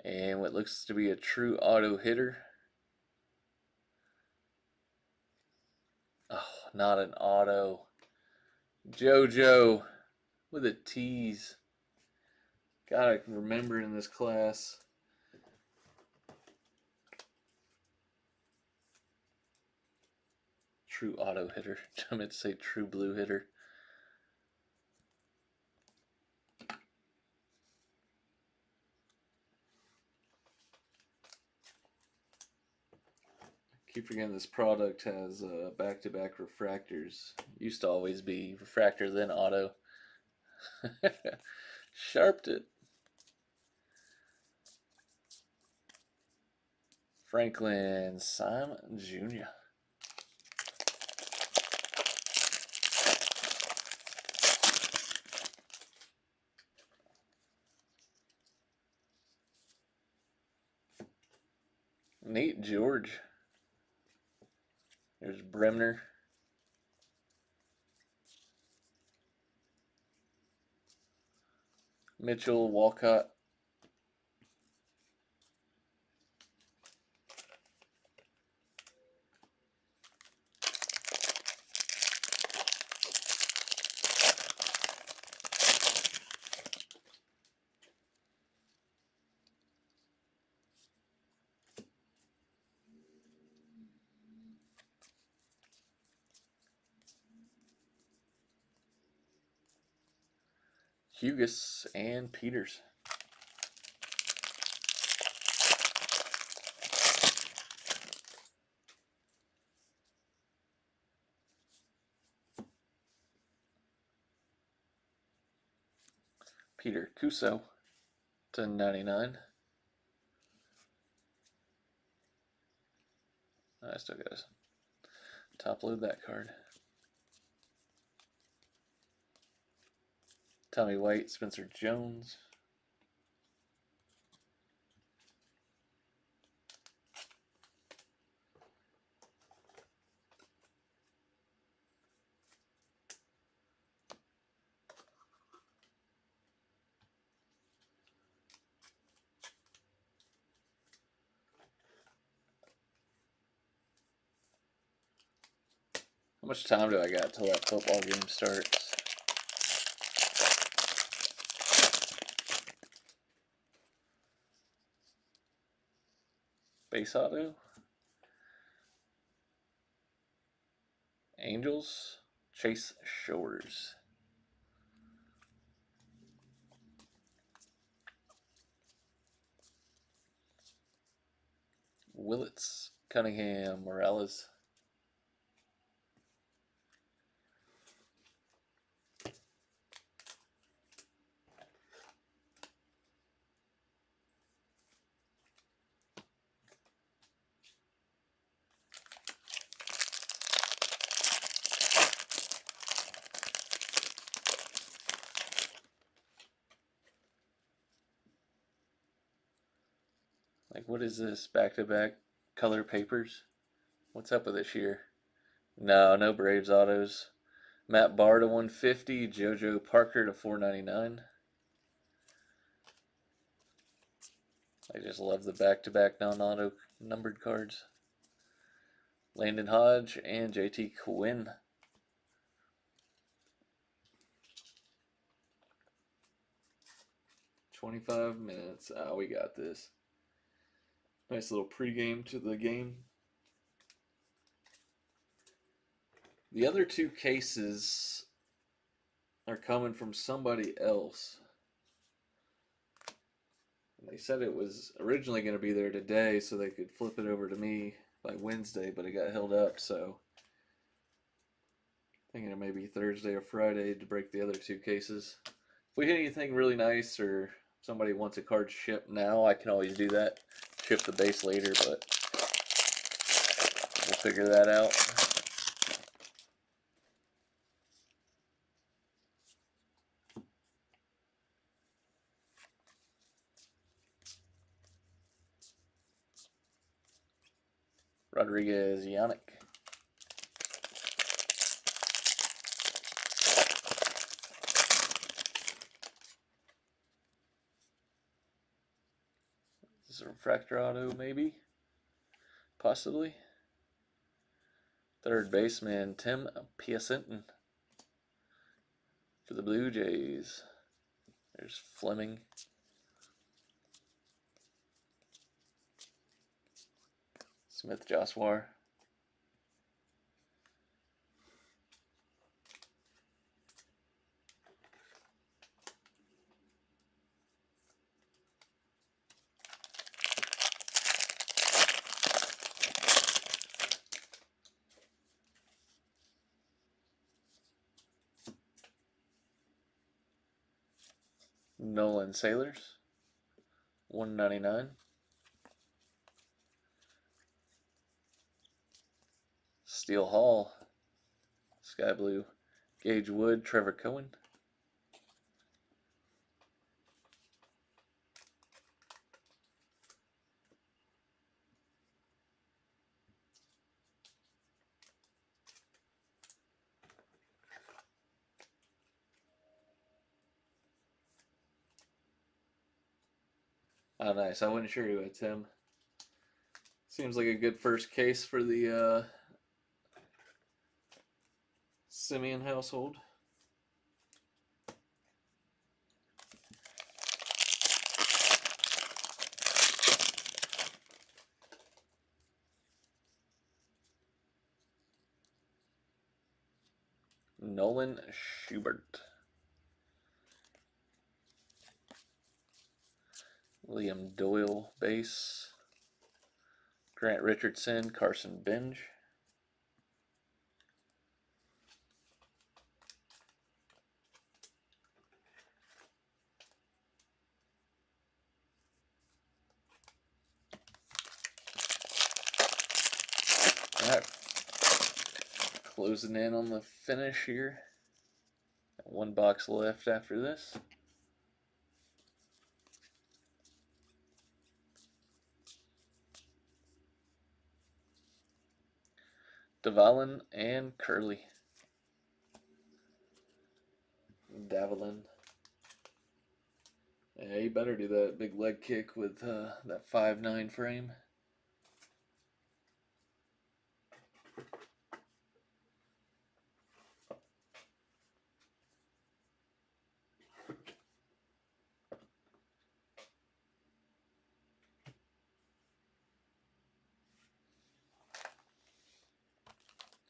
And what looks to be a true auto hitter. Oh, not an auto. JoJo with a tease. Gotta remember in this class. True auto hitter. I meant to say true blue hitter. Keep forgetting this product has back-to-back refractors. Used to always be refractor then auto. Sharped it. Franklin Simon Jr. Nate George. There's Bremner. Mitchell, Walcott. Hughes and Peters. Peter Cuso to 99. I still got to top load that card. Tommy White, Spencer Jones. How much time do I got till that football game starts? Base auto. Angels. Chase Shores. Willits. Cunningham. Morales. Like, what is this? Back-to-back color papers? What's up with this year? No Braves autos. Matt Barr to 150. JoJo Parker to 499. I just love the back-to-back non-auto numbered cards. Landon Hodge and JT Quinn. $25. Ah, we got this. Nice little pregame to the game. The other two cases are coming from somebody else. They said it was originally going to be there today so they could flip it over to me by Wednesday, but it got held up, so thinking it may be Thursday or Friday to break the other two cases. If we hit anything really nice or somebody wants a card shipped now, I can always do that. Ship the base later, but we'll figure that out. Rodriguez, Yannick. This is a refractor auto, maybe, possibly. Third baseman Tim Piacenton for the Blue Jays. There's Fleming. Smith Joswar. Nolan Sailors, 199. Steel Hall, Sky Blue, Gage Wood, Trevor Cohen. Oh, nice. I wasn't sure who had Tim. Seems like a good first case for the Simeon household. Nolan Schubert. Liam Doyle, base. Grant Richardson, Carson Binge. All right. Closing in on the finish here. Got one box left after this. Davalin and Curley. Davalin. Yeah, you better do that big leg kick with that 5'9" frame.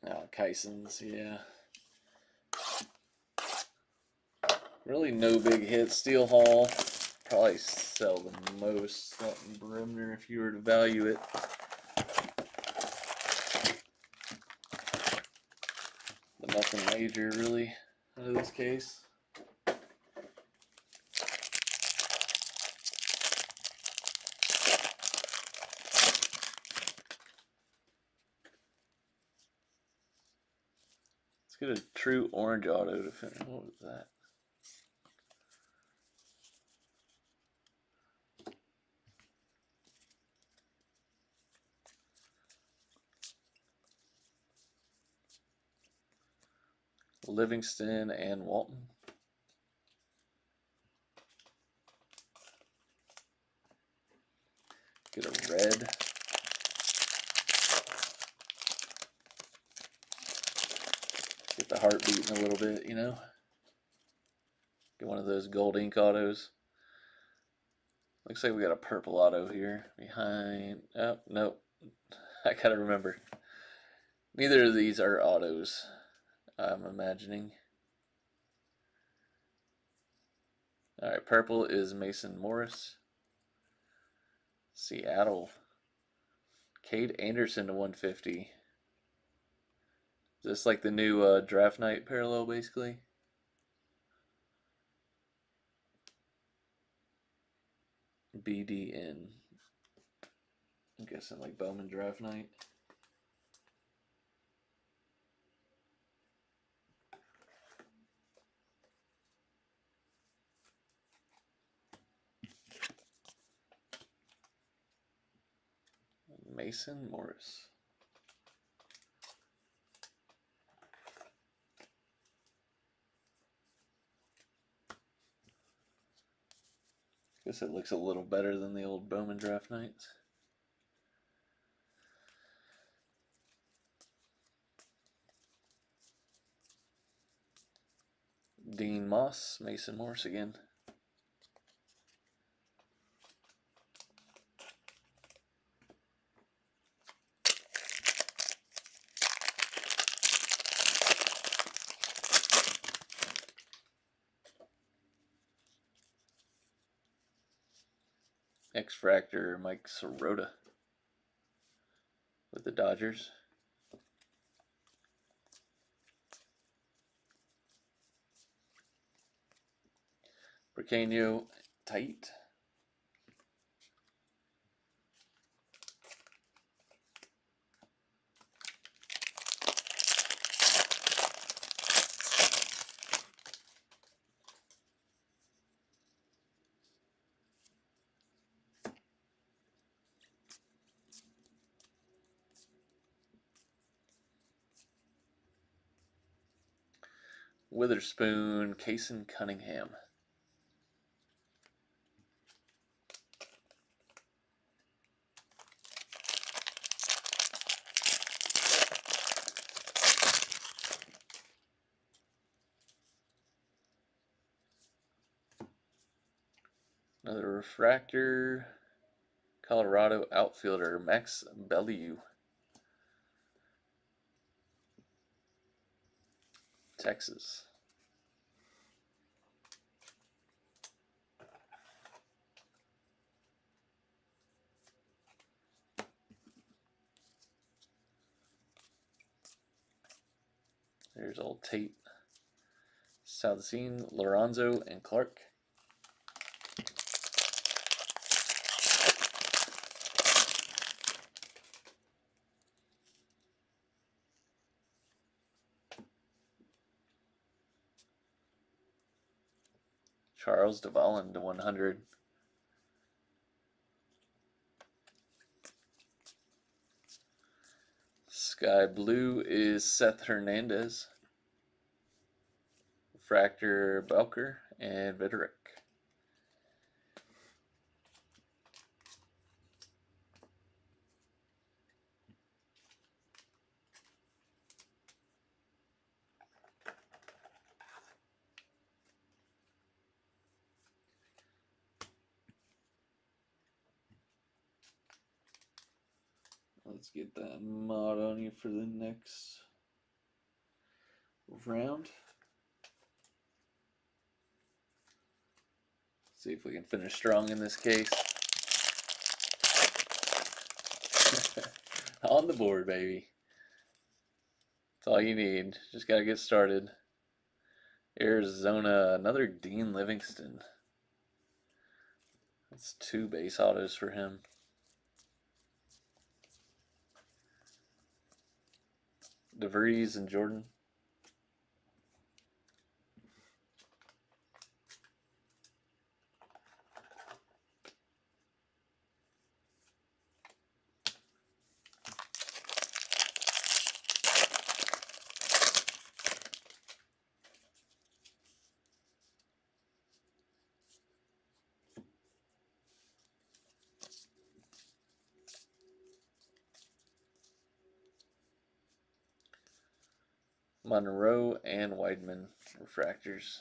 Oh, Kyson's, yeah. Really no big hits. Steel Hall, probably sell the most. Thornton Brimner, if you were to value it. But nothing major, really, out of this case. Let's get a true orange auto to finish. What was that? Livingston and Walton. Get a red. Get the heart beating a little bit, you know. Get one of those gold ink autos. Looks like we got a purple auto here behind. Oh, nope. I gotta remember. Neither of these are autos, I'm imagining. Alright, purple is Mason Morris. Seattle. Cade Anderson to 150. Is this like the new draft night parallel, basically? BDN. I'm guessing like Bowman draft night. Mason Morris. Guess it looks a little better than the old Bowman draft nights. Dean Moss, Mason Morse again. X-Fractor, Mike Sirota with the Dodgers. Briqueño, tight. Witherspoon, Kason Cunningham. Another refractor, Colorado outfielder, Max Bellew. Texas. There's old Tate, Salcine, Lorenzo, and Clark. Charles Duvallin to 100. Sky blue is Seth Hernandez. Refractor, Belker, and Viderick. Let's get that mod on you for the next round. See if we can finish strong in this case. On the board, baby. That's all you need. Just got to get started. Arizona, another Dean Livingston. That's 2 base autos for him. DeVries and Jordan. Monroe and Weidman refractors.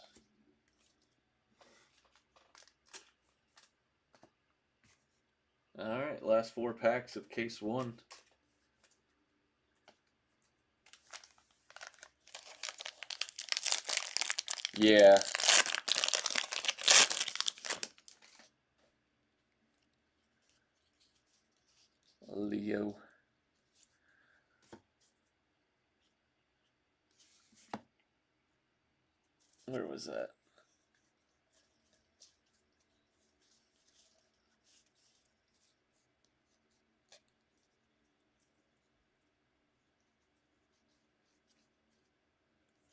All right, last 4 packs of case 1. Yeah. Leo. Where was that?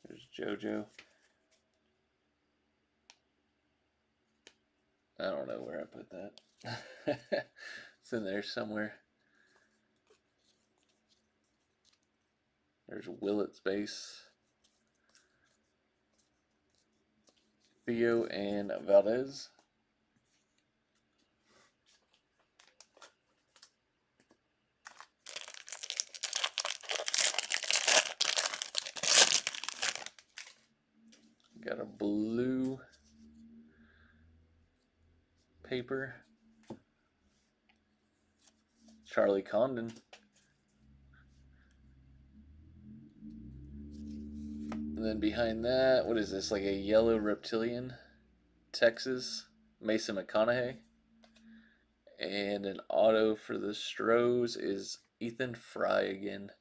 There's JoJo. I don't know where I put that. It's in there somewhere. There's Willett's base. Theo and Valdez. Got a blue paper. Charlie Condon. And then behind that, what is this? Like a yellow reptilian? Texas. Mason McConaughey. And an auto for the Stros is Ethan Fry again.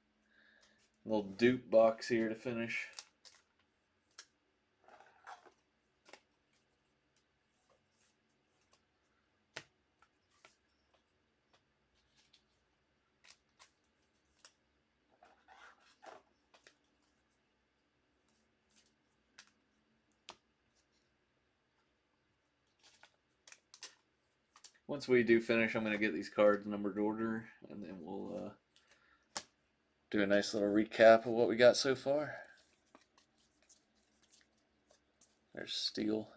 A little dupe box here to finish. Once we do finish, I'm going to get these cards numbered order, and then we'll do a nice little recap of what we got so far. There's Steel.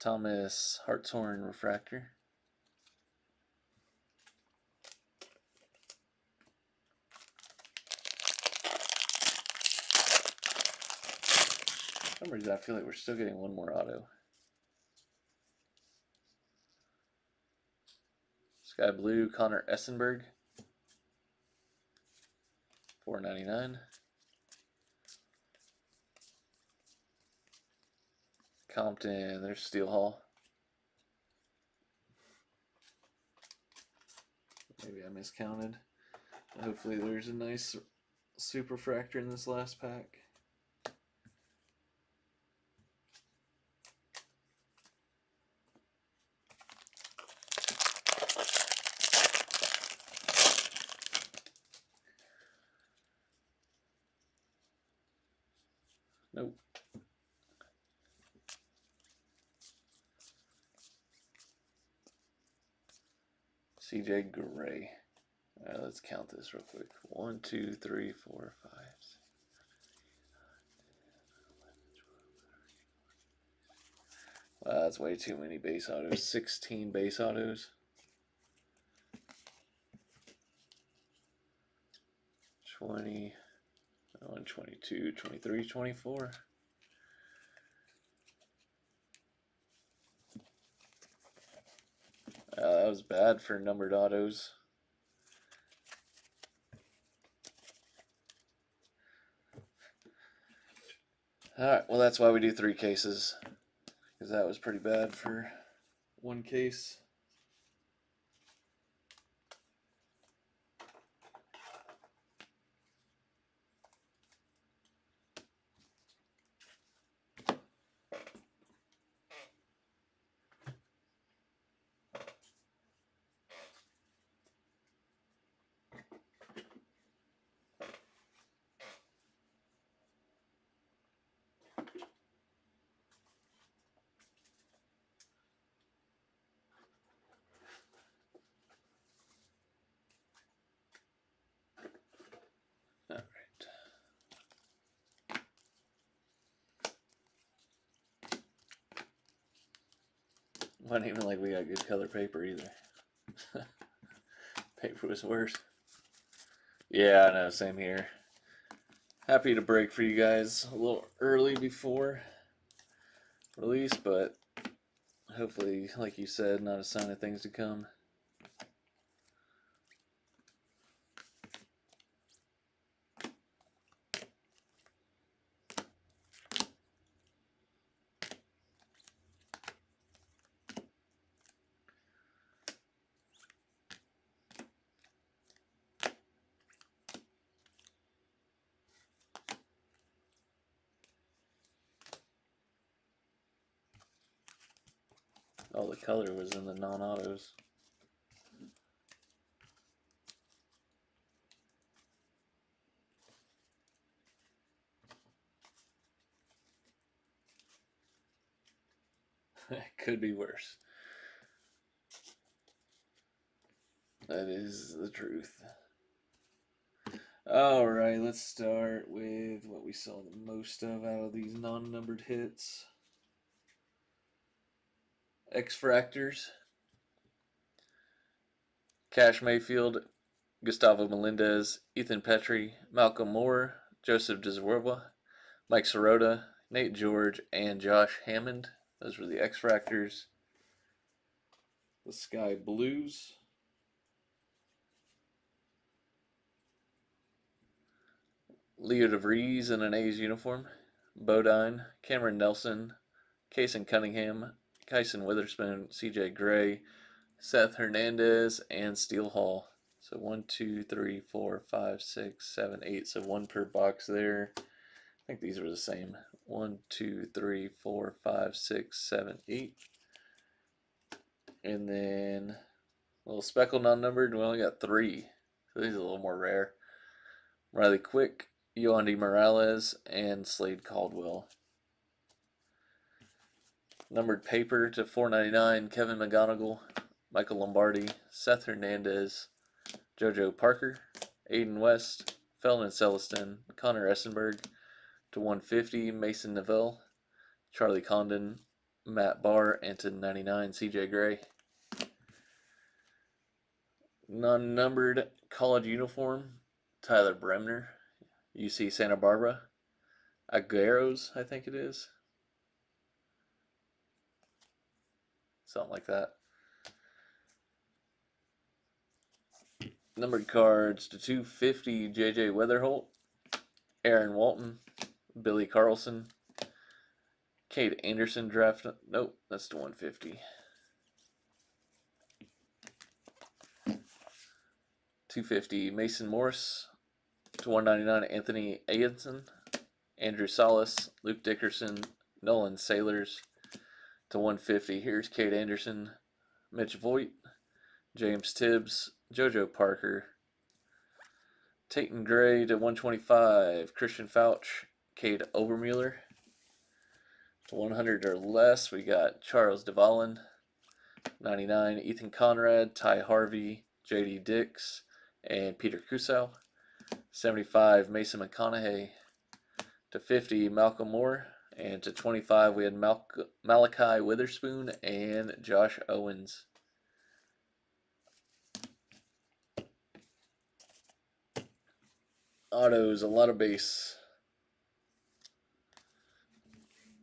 Thomas Hartshorn Refractor. For some reason, I feel like we're still getting one more auto. Sky Blue, Connor Essenberg. $4.99. Compton, there's Steel Hall. Maybe I miscounted. Hopefully there's a nice super fractor in this last pack. Nope. CJ Gray. Let's count this real quick. 1, 2, 3, 4, 5, 6. That's way too many base autos. 16 base autos. 20, 22, 23, 24. That was bad for numbered autos. Alright, well that's why we do 3 cases. Because that was pretty bad for 1 case. Alright. Wasn't even like we got good color paper either. Paper was worse. Yeah, I know, same here. Happy to break for you guys a little early before release, but hopefully, like you said, not a sign of things to come. All the color was in the non-autos. Could be worse. That is the truth. Alright, let's start with what we saw the most of out of these non-numbered hits. X-Fractors. Cash Mayfield, Gustavo Melendez, Ethan Petry, Malcolm Moore, Joseph DeZuerva, Mike Sirota, Nate George, and Josh Hammond. Those were the X-Fractors. The Sky Blues. Leo DeVries in an A's uniform. Bodine, Cameron Nelson, Kason Cunningham, Kyson Witherspoon, CJ Gray, Seth Hernandez, and Steele Hall. So 1, 2, 3, 4, 5, 6, 7, 8. So one per box there. I think these are the same. 1, 2, 3, 4, 5, 6, 7, 8. And then a little speckled non-numbered. We only got 3. So these are a little more rare. Riley Quick, Yohandy Morales, and Slade Caldwell. Numbered paper to 499, Kevin McGonigal, Michael Lombardi, Seth Hernandez, JoJo Parker, Aiden West, Felton Celestin, Connor Essenberg, to 150, Mason Neville, Charlie Condon, Matt Barr, and to 99, CJ Gray. Non-numbered college uniform, Tyler Bremner, UC Santa Barbara, Agueros, I think it is. Something like that. Numbered cards to 250, JJ Weatherholt, Aaron Walton, Billy Carlson, Cade Anderson draft. Nope, that's to 150. 250, Mason Morris. To 199, Anthony Ayenson, Andrew Salas, Luke Dickerson, Nolan Sailors. To 150, here's Cade Anderson, Mitch Voigt, James Tibbs, JoJo Parker. Tayton Gray to 125, Christian Fouch, Cade Obermueller. To 100 or less, we got Charles DeValin. 99, Ethan Conrad, Ty Harvey, JD Dix, and Peter Kusow. 75, Mason McConaughey. To 50, Malcolm Moore. And to 25, we had Malachi Witherspoon and Josh Owens. Autos, a lot of base.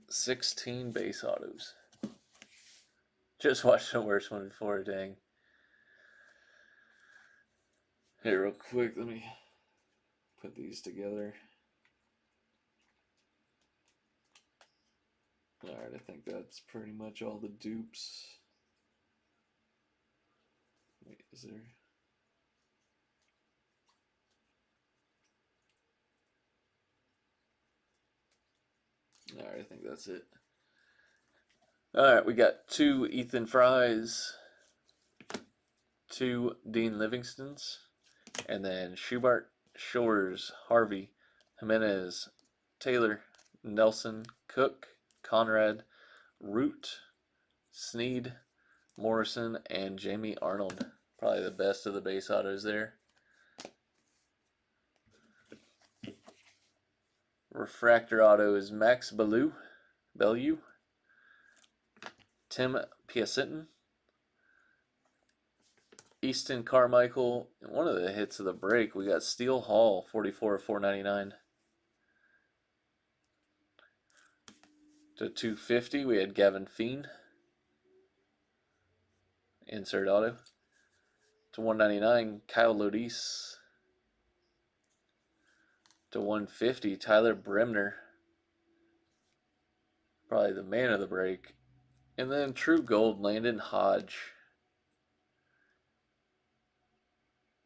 16 base autos. Just watched the worst one before, dang. Here, real quick, let me put these together. Alright, I think that's pretty much all the dupes. Wait, is there... Alright, I think that's it. Alright, we got 2 Ethan Fries, 2 Dean Livingstons, and then Schubart, Shores, Harvey, Jimenez, Taylor, Nelson, Cook, Conrad, Root, Sneed, Morrison, and Jamie Arnold. Probably the best of the base autos there. Refractor auto is Max Bellew, Tim Piacenton, Easton Carmichael. One of the hits of the break, we got Steele Hall, 44 of 499. To 250, we had Gavin Fiend. Insert auto. To 199, Kyle Lodis. To 150, Tyler Bremner. Probably the man of the break. And then True Gold, Landon Hodge.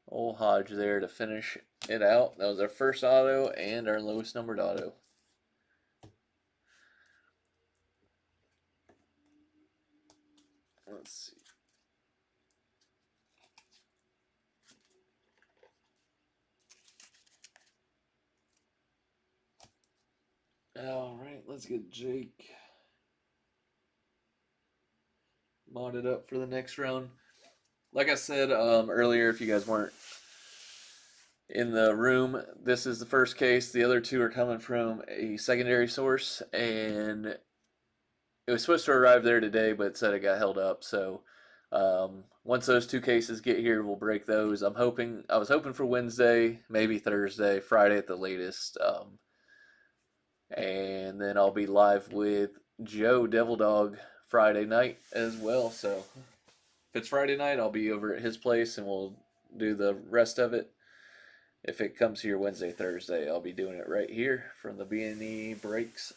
Old Hodge there to finish it out. That was our first auto and our lowest numbered auto. Let's see. All right, let's get Jake modded up for the next round. Like I said earlier, if you guys weren't in the room, this is the first case. The other 2 are coming from a secondary source, and it was supposed to arrive there today, but it said it got held up. So once those 2 cases get here, we'll break those. I was hoping for Wednesday, maybe Thursday, Friday at the latest. And then I'll be live with Joe Devil Dog Friday night as well. So if it's Friday night, I'll be over at his place and we'll do the rest of it. If it comes here Wednesday, Thursday, I'll be doing it right here from the B&E Breaks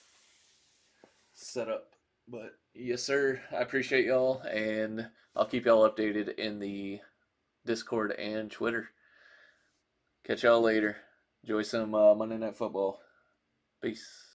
setup. But yes, sir, I appreciate y'all, and I'll keep y'all updated in the Discord and Twitter. Catch y'all later. Enjoy some Monday Night Football. Peace.